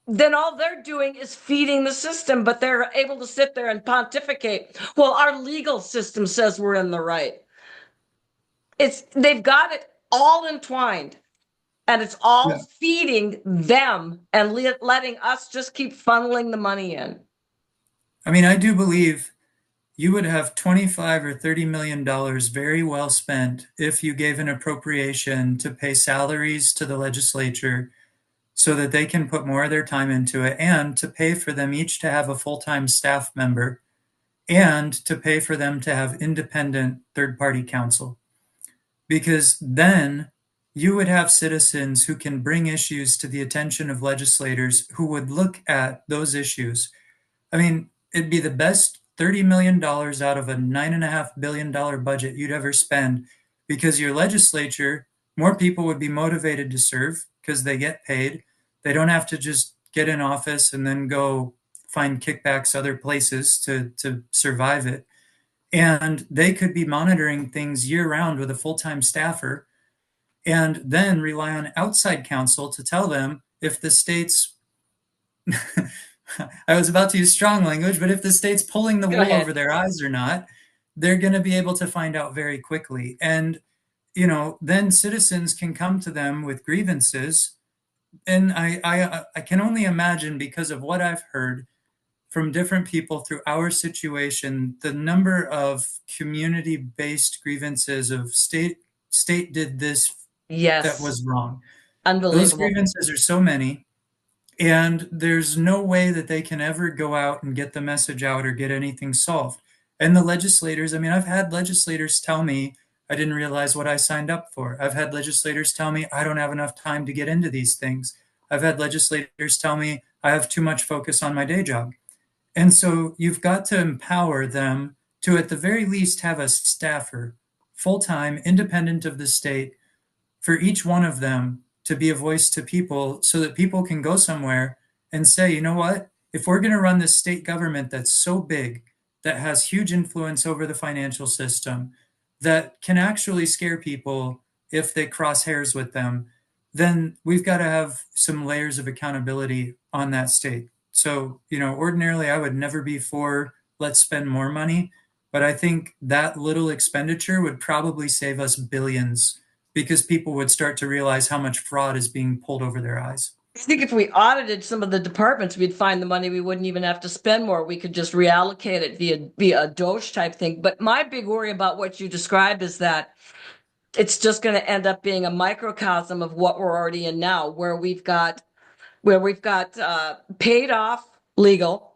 Speaker 3: then all they're doing is feeding the system, but they're able to sit there and pontificate. Well, our legal system says we're in the right. They've got it all entwined, and it's all
Speaker 2: Yeah.
Speaker 3: feeding them and letting us just keep funneling the money in.
Speaker 2: I mean, I do believe you would have 25 or 30 million dollars very well spent if you gave an appropriation to pay salaries to the legislature so that they can put more of their time into it, and to pay for them each to have a full-time staff member, and to pay for them to have independent third-party counsel. Because then you would have citizens who can bring issues to the attention of legislators who would look at those issues. I mean, it'd be the best $30 million out of a $9.5 billion budget you'd ever spend, because your legislature, more people would be motivated to serve because they get paid. They don't have to just get in office and then go find kickbacks other places to survive it. And they could be monitoring things year round with a full time staffer, and then rely on outside counsel to tell them if the state's I was about to use strong language, but if the state's pulling the
Speaker 3: Go
Speaker 2: wool
Speaker 3: ahead.
Speaker 2: over their eyes or not, they're going to be able to find out very quickly. And, then citizens can come to them with grievances. And I can only imagine, because of what I've heard from different people through our situation, the number of community-based grievances of state did this that
Speaker 3: Yes.
Speaker 2: was wrong. Those
Speaker 3: Unbelievable.
Speaker 2: grievances are so many, and there's no way that they can ever go out and get the message out or get anything solved. And the legislators, I mean, I've had legislators tell me I didn't realize what I signed up for. I've had legislators tell me I don't have enough time to get into these things. I've had legislators tell me I have too much focus on my day job. And so you've got to empower them to, at the very least, have a staffer, full time, independent of the state, for each one of them to be a voice to people, so that people can go somewhere and say, you know what? If we're going to run this state government that's so big, that has huge influence over the financial system, that can actually scare people if they cross hairs with them, then we've got to have some layers of accountability on that state. So, ordinarily I would never be for let's spend more money, but I think that little expenditure would probably save us billions, because people would start to realize how much fraud is being pulled over their eyes.
Speaker 3: I think if we audited some of the departments, we'd find the money. We wouldn't even have to spend more. We could just reallocate it via a Doge type thing. But my big worry about what you describe is that it's just going to end up being a microcosm of what we're already in now, where we've got paid off legal,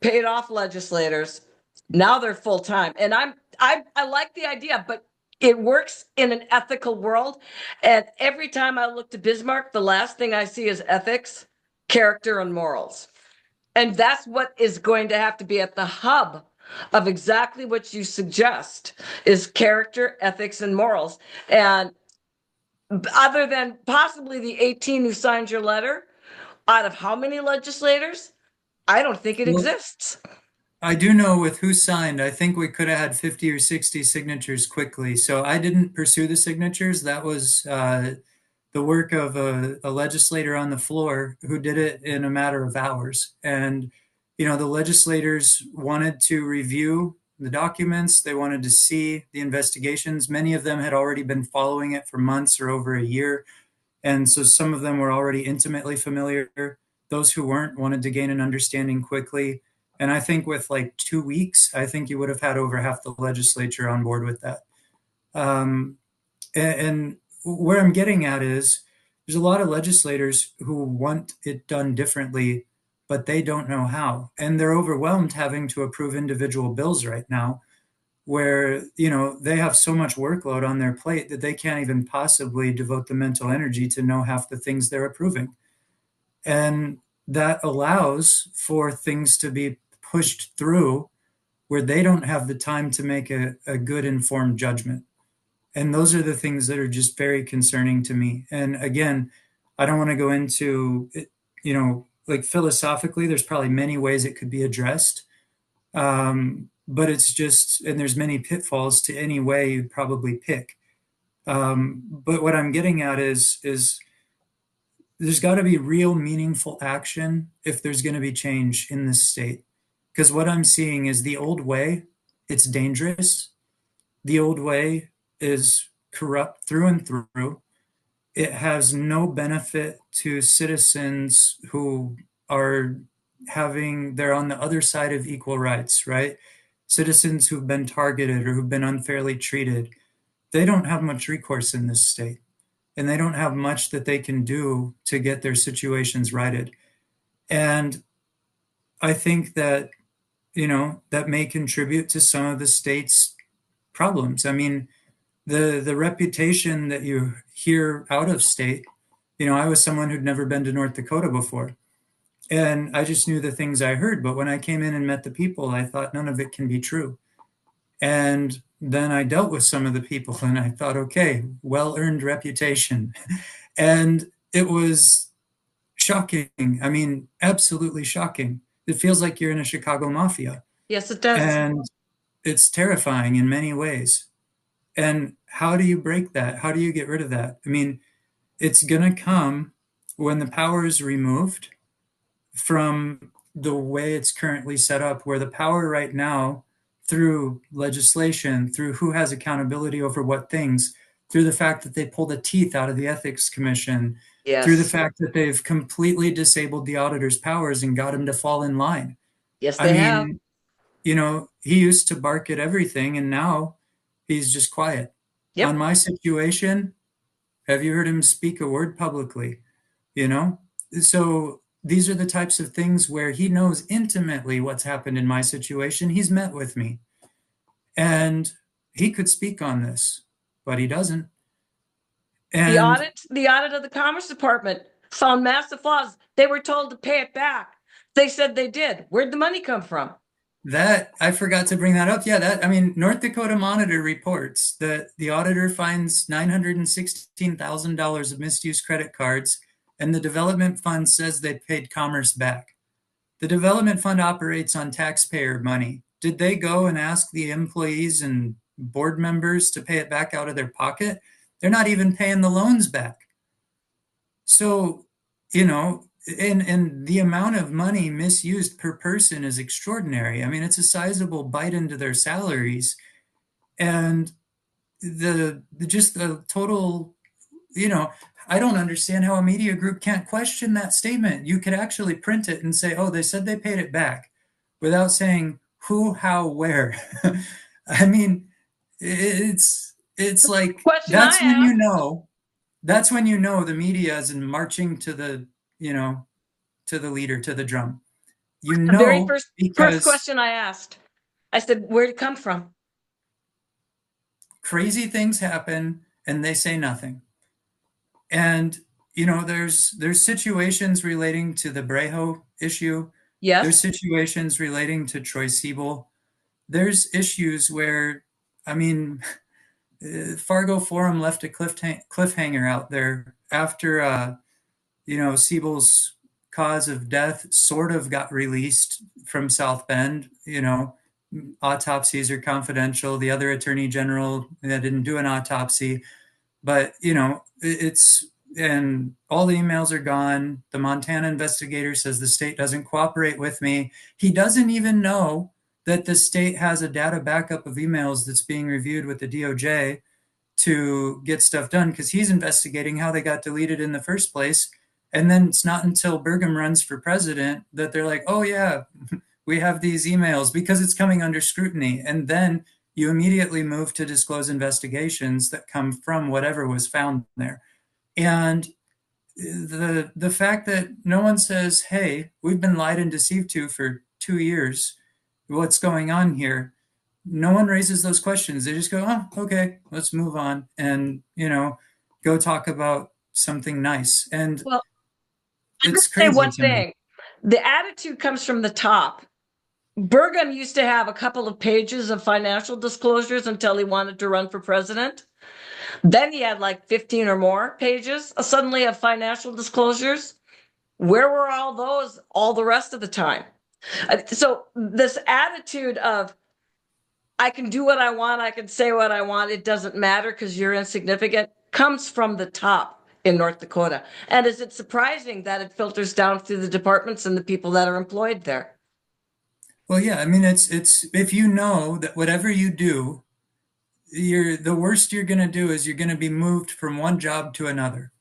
Speaker 3: paid off legislators. Now they're full time, and I like the idea, but it works in an ethical world. And every time I look to Bismarck, the last thing I see is ethics, character, and morals. And that's what is going to have to be at the hub of exactly what you suggest is character, ethics, and morals. And other than possibly the 18 who signed your letter, out of how many legislators? I don't think it
Speaker 2: Well,
Speaker 3: exists.
Speaker 2: I do know with who signed, I think we could have had 50 or 60 signatures quickly. So I didn't pursue the signatures. That was the work of a legislator on the floor who did it in a matter of hours. And, the legislators wanted to review the documents, they wanted to see the investigations. Many of them had already been following it for months or over a year. And so some of them were already intimately familiar. Those who weren't wanted to gain an understanding quickly. And I think with like 2 weeks, I think you would have had over half the legislature on board with that. Um, and where I'm getting at is there's a lot of legislators who want it done differently, but they don't know how. And they're overwhelmed having to approve individual bills right now, where, they have so much workload on their plate that they can't even possibly devote the mental energy to know half the things they're approving. And that allows for things to be pushed through where they don't have the time to make a good informed judgment. And those are the things that are just very concerning to me. And again, I don't want to go into it, like philosophically, there's probably many ways it could be addressed. But it's just, and there's many pitfalls to any way you'd probably pick. But what I'm getting at is there's got to be real meaningful action if there's going to be change in this state. Because what I'm seeing is the old way, it's dangerous. The old way is corrupt through and through. It has no benefit to citizens who are they're on the other side of equal rights, right? Citizens who've been targeted or who've been unfairly treated, they don't have much recourse in this state, and they don't have much that they can do to get their situations righted. And I think that, that may contribute to some of the state's problems. I mean, the reputation that you hear out of state, I was someone who'd never been to North Dakota before. And I just knew the things I heard. But when I came in and met the people, I thought none of it can be true. And then I dealt with some of the people and I thought, okay, well earned reputation. And it was shocking. I mean, absolutely shocking. It feels like you're in a Chicago mafia.
Speaker 3: Yes, it does.
Speaker 2: And it's terrifying in many ways. And how do you break that? How do you get rid of that? I mean, it's going to come when the power is removed from the way it's currently set up, where the power right now, through legislation, through who has accountability over what things, through the fact that they pull the teeth out of the Ethics Commission, through the
Speaker 3: Yes.
Speaker 2: fact that they've completely disabled the auditor's powers and got him to fall in line.
Speaker 3: Yes,
Speaker 2: I
Speaker 3: they have.
Speaker 2: mean, he used to bark at everything and now he's just quiet. On
Speaker 3: Yep.
Speaker 2: my situation, have you heard him speak a word publicly? You know? So these are the types of things where he knows intimately what's happened in my situation. He's met with me and he could speak on this, but he doesn't.
Speaker 3: The
Speaker 2: And
Speaker 3: audit, the audit of the Commerce Department found massive flaws. They were told to pay it back. They said they did. Where'd the money come from?
Speaker 2: that, I forgot to bring that up. Yeah, I mean, North Dakota Monitor reports that the auditor finds $916,000 of misused credit cards, and the development fund says they paid Commerce back. The development fund operates on taxpayer money. Did they go and ask the employees and board members to pay it back out of their pocket? They're not even paying the loans back. So, and the amount of money misused per person is extraordinary. I mean, it's a sizable bite into their salaries. And just the total, I don't understand how a media group can't question that statement. You could actually print it and say, oh, they said they paid it back without saying who, how, where. I mean, it's like
Speaker 3: Question I asked.
Speaker 2: that's when the media is marching to you know, to the leader, to the drum.
Speaker 3: The very first
Speaker 2: Because
Speaker 3: question I asked. I said, where'd it come from?
Speaker 2: crazy things happen and they say nothing. And there's situations relating to the Brejo issue. There's
Speaker 3: Yes.
Speaker 2: situations relating to Troy Siebel. There's issues where, I mean, Fargo Forum left a cliffhanger out there after, Siebel's cause of death sort of got released from South Bend. Autopsies are confidential. The other attorney general didn't do an autopsy, but it's and all the emails are gone. The Montana investigator says the state doesn't cooperate with me. He doesn't even know that the state has a data backup of emails that's being reviewed with the DOJ to get stuff done because he's investigating how they got deleted in the first place. And then it's not until Burgum runs for president that they're like, oh, yeah, we have these emails because it's coming under scrutiny. And then you immediately move to disclose investigations that come from whatever was found there. And the fact that no one says, hey, we've been lied and deceived to for 2 years, what's going on here? No one raises those questions. They just go, oh, okay, let's move on and, go talk about something nice. And
Speaker 3: Well, I'm going
Speaker 2: it's
Speaker 3: to say
Speaker 2: crazy
Speaker 3: one
Speaker 2: to me.
Speaker 3: thing. The attitude comes from the top. Burgum used to have a couple of pages of financial disclosures until he wanted to run for president. Then he had like 15 or more pages suddenly of financial disclosures. Where were all those all the rest of the time? So this attitude of I can do what I want, I can say what I want, it doesn't matter because you're insignificant, comes from the top. in North Dakota? And is it surprising that it filters down through the departments and the people that are employed there?
Speaker 2: Well, yeah, I mean, it's if you know that whatever you do, the worst you're going to do is you're going to be moved from one job to another.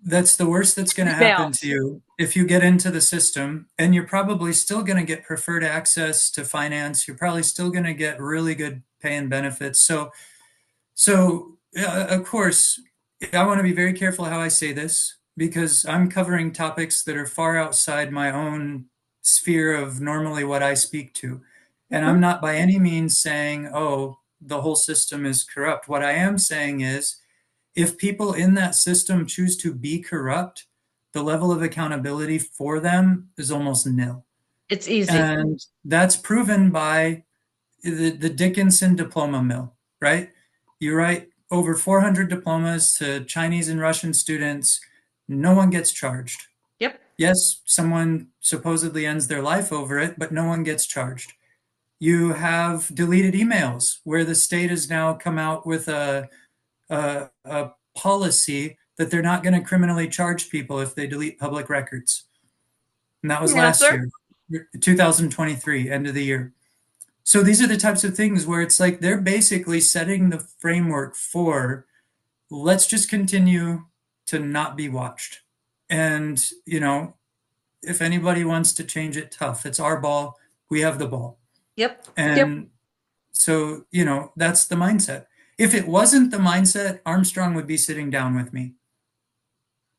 Speaker 2: That's the worst that's going to happen to
Speaker 3: Emails.
Speaker 2: you if you get into the system, and you're probably still going to get preferred access to finance. You're probably still going to get really good pay and benefits. So of course, I want to be very careful how I say this because I'm covering topics that are far outside my own sphere of normally what I speak to. And I'm not by any means saying, oh, the whole system is corrupt. What I am saying is, if people in that system choose to be corrupt, the level of accountability for them is almost nil.
Speaker 3: It's easy.
Speaker 2: And that's proven by the Dickinson diploma mill, right? You write over 400 diplomas to Chinese and Russian students, no one gets charged.
Speaker 3: Yep.
Speaker 2: Yes, someone supposedly ends their life over it, but no one gets charged. You have deleted emails where the state has now come out with a policy that they're not going to criminally charge people if they delete public records. And that was last
Speaker 3: Answer.
Speaker 2: year, 2023, end of the year. So these are the types of things where it's like they're basically setting the framework for let's just continue to not be watched. And, if anybody wants to change it, tough. It's our ball. We have the ball.
Speaker 3: Yep. Yep.
Speaker 2: And so, that's the mindset. If it wasn't the mindset, Armstrong would be sitting down with me.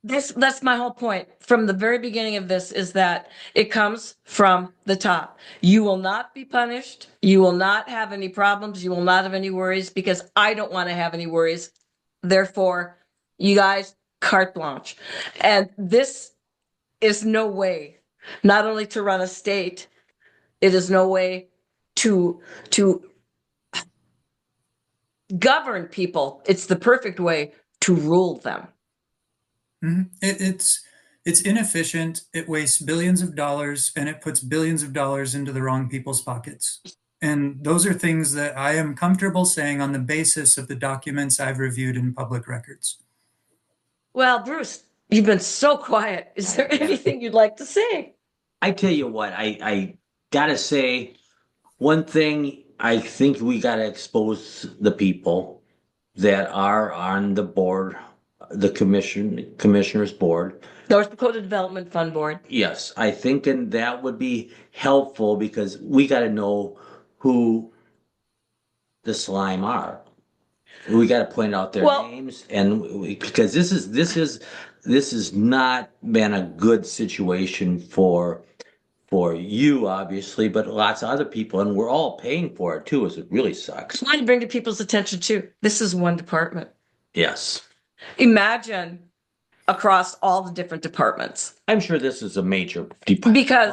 Speaker 3: That's my whole point from the very beginning of this is that it comes from the top. You will not be punished. You will not have any problems. You will not have any worries because I don't want to have any worries. Therefore, you guys, carte blanche. And this is no way, not only to run a state, it is no way to govern people. It's the perfect way to rule them.
Speaker 2: It's inefficient. It wastes billions of dollars and it puts billions of dollars into the wrong people's pockets. And those are things that I am comfortable saying on the basis of the documents I've reviewed in public records.
Speaker 3: Well, Bruce, you've been so quiet. Is there anything you'd like to say?
Speaker 1: I tell you what, I gotta say one thing. I think we gotta expose the people that are on the board, the commissioners board.
Speaker 3: North Dakota Development Fund Board.
Speaker 1: Yes, I think, and that would be helpful because we gotta know who the slime are. We gotta point out their
Speaker 3: Well,
Speaker 1: names, and because this is not been a good situation for you, obviously, but lots of other people, and we're all paying for it too, as it really sucks.
Speaker 3: I want to bring to people's attention too. This is one department.
Speaker 1: Yes.
Speaker 3: Imagine across all the different departments.
Speaker 1: I'm sure this is a major
Speaker 3: Because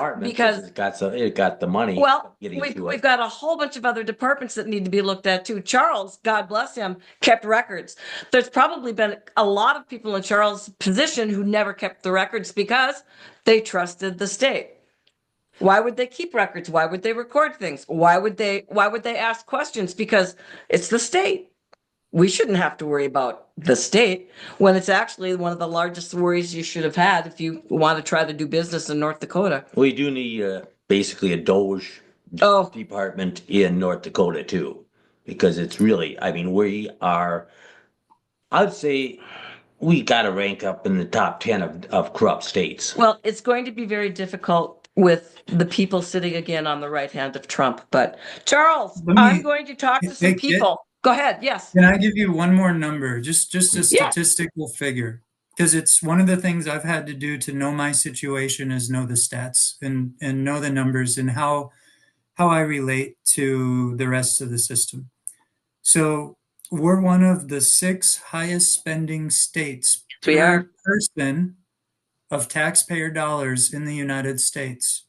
Speaker 1: it got the money.
Speaker 3: Well,
Speaker 1: getting to
Speaker 3: we've
Speaker 1: it.
Speaker 3: got a whole bunch of other departments that need to be looked at too. Charles, God bless him, kept records. There's probably been a lot of people in Charles' position who never kept the records because they trusted the state. Why would they keep records? Why would they record things? Why would they ask questions? Because it's the state. We shouldn't have to worry about the state when it's actually one of the largest worries you should have had if you want to try to do business in North Dakota.
Speaker 1: We do need basically a Doge
Speaker 3: Oh,
Speaker 1: department in North Dakota too, because it's really, I mean, we are, I'd say we got to rank up in the top 10 of corrupt states.
Speaker 3: well, it's going to be very difficult with the people sitting again on the right hand of Trump. But Charles, I'm going to talk to some people. Go ahead. Yes.
Speaker 2: Can I give you one more number? Just a
Speaker 3: Yeah.
Speaker 2: statistical figure. Because it's one of the things I've had to do to know my situation is know the stats and know the numbers and how I relate to the rest of the system. So we're one of the 6 highest spending states
Speaker 3: We are.
Speaker 2: per person of taxpayer dollars in the United States.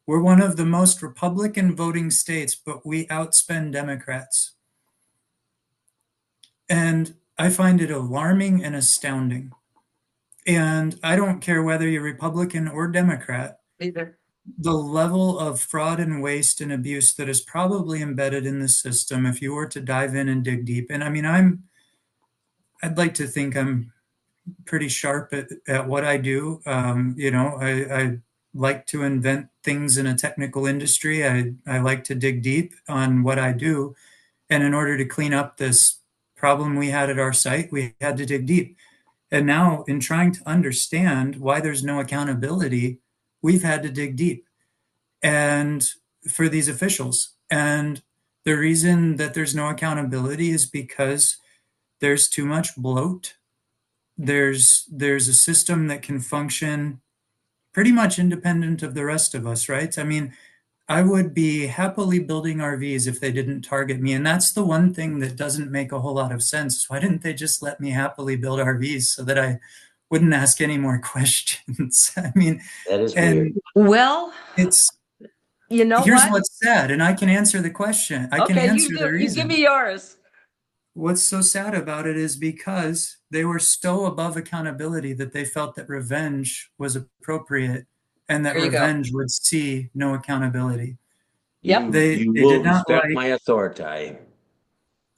Speaker 2: We're one of the most Republican voting states, but we outspend Democrats. And I find it alarming and astounding. And I don't care whether you're Republican or Democrat,
Speaker 3: Either.
Speaker 2: the level of fraud and waste and abuse that is probably embedded in the system if you were to dive in and dig deep. And I mean, I'd like to think I'm pretty sharp at what I do. I like to invent things in a technical industry. I like to dig deep on what I do. And in order to clean up this problem we had at our site, we had to dig deep. And now, in trying to understand why there's no accountability, we've had to dig deep and for these officials. And the reason that there's no accountability is because there's too much bloat. There's a system that can function pretty much independent of the rest of us, right? I mean, I would be happily building RVs if they didn't target me. And that's the one thing that doesn't make a whole lot of sense. Why didn't they just let me happily build RVs so that I wouldn't ask any more questions? I mean,
Speaker 1: That is weird.
Speaker 2: and
Speaker 3: Well,
Speaker 2: it's
Speaker 3: you know
Speaker 2: here's
Speaker 3: what?
Speaker 2: what's sad, and I can answer the question. I can
Speaker 3: Okay, you
Speaker 2: answer the
Speaker 3: do. You give
Speaker 2: reason.
Speaker 3: me yours.
Speaker 2: What's so sad about it is because they were so above accountability that they felt that revenge was appropriate and that
Speaker 3: There you go.
Speaker 2: revenge would see no accountability.
Speaker 3: Yep.
Speaker 1: You
Speaker 2: They
Speaker 1: will
Speaker 2: did not
Speaker 1: respect
Speaker 2: like,
Speaker 1: my authority.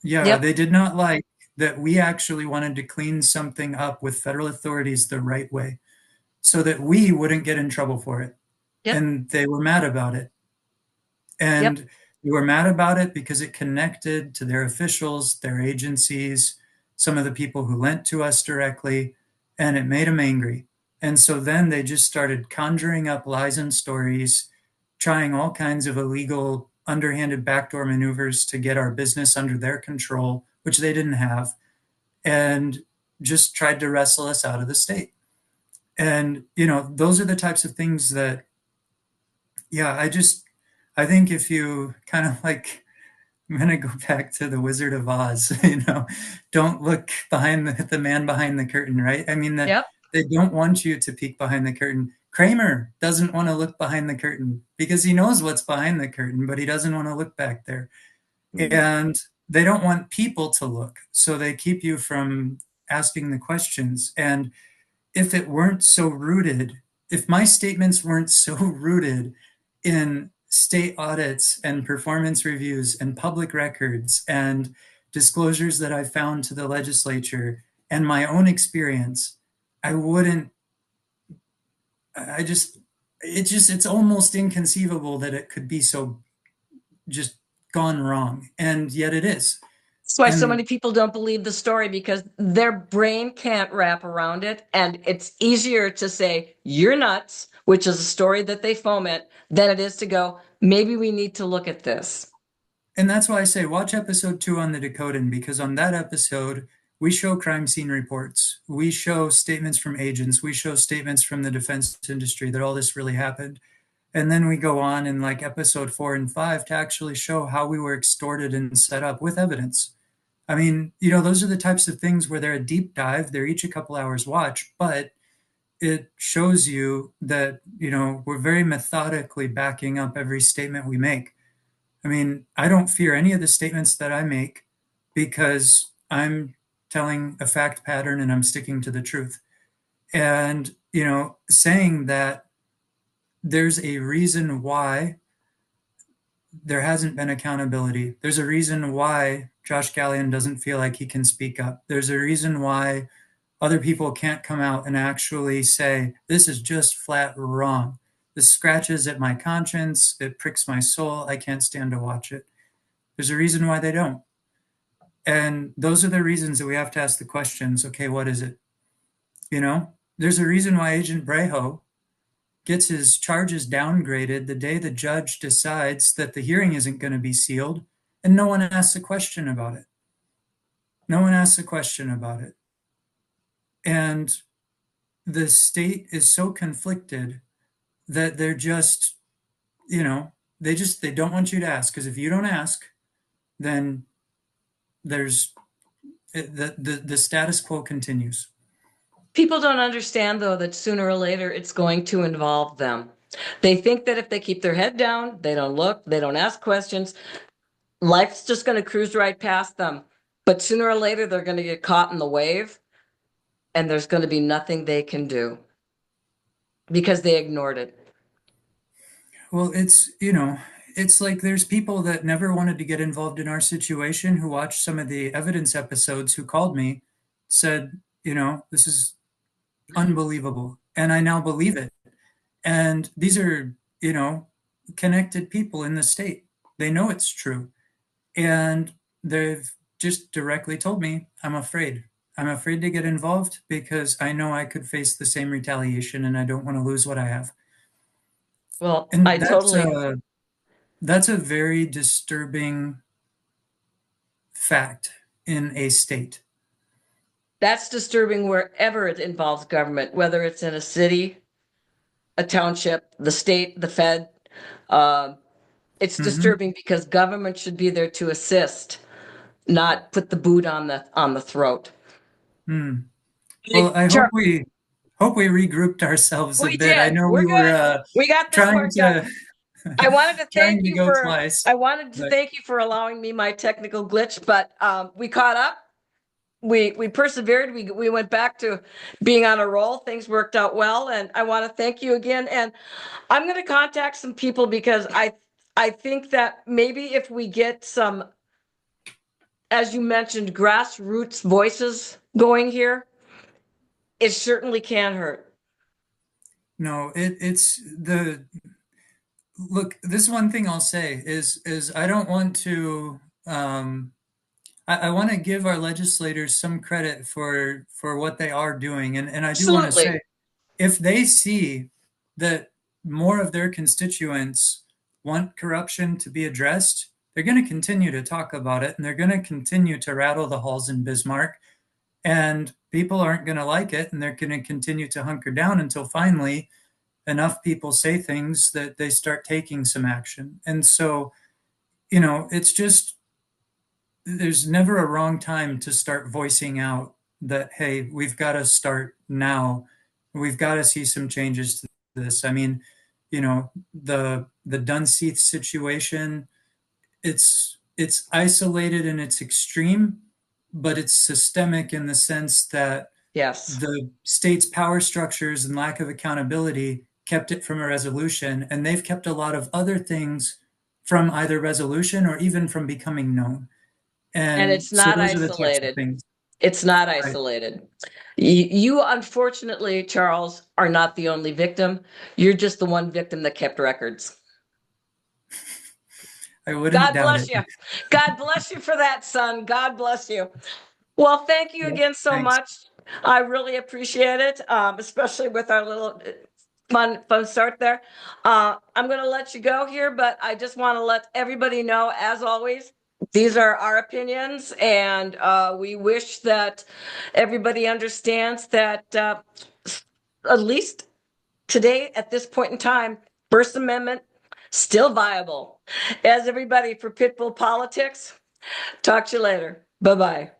Speaker 2: yeah,
Speaker 3: Yep.
Speaker 2: they did not like that we actually wanted to clean something up with federal authorities the right way so that we wouldn't get in trouble for it.
Speaker 3: Yep.
Speaker 2: And they were mad about it.
Speaker 3: Yep.
Speaker 2: And they were mad about it because it connected to their officials, their agencies, some of the people who lent to us directly, and it made them angry. And so then they just started conjuring up lies and stories, trying all kinds of illegal, underhanded backdoor maneuvers to get our business under their control, which they didn't have, and just tried to wrestle us out of the state. And, those are the types of things that, yeah, I think if you kind of like, I'm going to go back to the Wizard of Oz, don't look behind the man behind the curtain, right? I mean,
Speaker 3: Yep.
Speaker 2: they don't want you to peek behind the curtain. Kramer doesn't want to look behind the curtain because he knows what's behind the curtain, but he doesn't want to look back there. And they don't want people to look. So they keep you from asking the questions. And if it weren't so rooted, if my statements weren't so rooted in state audits and performance reviews and public records and disclosures that I found to the legislature and my own experience, I wouldn't, it's almost inconceivable that it could be so just gone wrong. And yet it is.
Speaker 3: That's why so
Speaker 2: And
Speaker 3: many people don't believe the story because their brain can't wrap around it. And it's easier to say, you're nuts, which is a story that they foment, than it is to go, maybe we need to look at this.
Speaker 2: And that's why I say watch episode 2 on the Dakotan, because on that episode, we show crime scene reports. We show statements from agents. We show statements from the defense industry that all this really happened. And then we go on in like episode 4 and 5 to actually show how we were extorted and set up with evidence. I mean, those are the types of things where they're a deep dive. They're each a couple hours watch, but it shows you that, we're very methodically backing up every statement we make. I mean, I don't fear any of the statements that I make because I'm telling a fact pattern and I'm sticking to the truth. And, saying that there's a reason why there hasn't been accountability. There's a reason why Josh Gallion doesn't feel like he can speak up. There's a reason why other people can't come out and actually say, this is just flat wrong. This scratches at my conscience. It pricks my soul. I can't stand to watch it. There's a reason why they don't. And those are the reasons that we have to ask the questions. Okay, what is it? There's a reason why Agent Brejo gets his charges downgraded the day the judge decides that the hearing isn't going to be sealed, and no one asks a question about it. No one asks a question about it. And the state is so conflicted that they're just, they don't want you to ask, because if you don't ask, then there's the status quo continues.
Speaker 3: People don't understand, though, that sooner or later it's going to involve them. They think that if they keep their head down, they don't look, they don't ask questions, life's just going to cruise right past them. But sooner or later, they're going to get caught in the wave, and there's going to be nothing they can do because they ignored it.
Speaker 2: Well, it's like there's people that never wanted to get involved in our situation who watched some of the evidence episodes who called me said, this is unbelievable. And I now believe it. And these are, connected people in the state. They know it's true. And they've just directly told me, I'm afraid. I'm afraid to get involved because I know I could face the same retaliation and I don't want to lose what I have.
Speaker 3: Well,
Speaker 2: And
Speaker 3: I totally,
Speaker 2: that's a very disturbing fact in a state.
Speaker 3: that's disturbing wherever it involves government, whether it's in a city, a township, the state, the Fed. Um, it's
Speaker 2: Mhm.
Speaker 3: disturbing because government should be there to assist, not put the boot on the throat.
Speaker 2: Hmm. Well, I hope we regrouped ourselves a
Speaker 3: We
Speaker 2: bit. I
Speaker 3: did.
Speaker 2: know
Speaker 3: We're
Speaker 2: we were
Speaker 3: good. We got this
Speaker 2: trying
Speaker 3: worked out.
Speaker 2: to
Speaker 3: I wanted to thank
Speaker 2: trying to
Speaker 3: you
Speaker 2: go
Speaker 3: for
Speaker 2: twice,
Speaker 3: I wanted to
Speaker 2: but
Speaker 3: thank you for allowing me my technical glitch, but we caught up. We persevered. We went back to being on a roll. Things worked out well, and I want to thank you again. And I'm going to contact some people because I think that maybe if we get some, as you mentioned, grassroots voices going here, it certainly can hurt.
Speaker 2: no, it's the look. This one thing I'll say is I don't want to. I want to give our legislators some credit for what they are doing, and I do want to
Speaker 3: Absolutely.
Speaker 2: say if they see that more of their constituents want corruption to be addressed, they're going to continue to talk about it and they're going to continue to rattle the halls in Bismarck. And people aren't going to like it and they're going to continue to hunker down until finally enough people say things that they start taking some action. And so, it's just there's never a wrong time to start voicing out that, hey, we've got to start now. We've got to see some changes to this. I mean, the Dunseith situation, it's isolated and it's extreme, but it's systemic in the sense that
Speaker 3: Yes.
Speaker 2: the state's power structures and lack of accountability kept it from a resolution, and they've kept a lot of other things from either resolution or even from becoming known.
Speaker 3: And
Speaker 2: And
Speaker 3: it's
Speaker 2: so
Speaker 3: not
Speaker 2: those are the types of
Speaker 3: isolated.
Speaker 2: things.
Speaker 3: It's not
Speaker 2: Right.
Speaker 3: isolated. You, unfortunately, Charles, are not the only victim. You're just the one victim that kept records.
Speaker 2: I wouldn't
Speaker 3: God
Speaker 2: doubt it.
Speaker 3: bless you. God bless you for that, son. God bless you. Well, thank you
Speaker 2: Yep.
Speaker 3: again so
Speaker 2: Thanks.
Speaker 3: much. I really appreciate it, especially with our little fun start there. I'm going to let you go here, but I just want to let everybody know, as always, these are our opinions, and we wish that everybody understands that at least today, at this point in time, First Amendment still viable. As everybody for Pitbull Politics, talk to you later. Bye bye.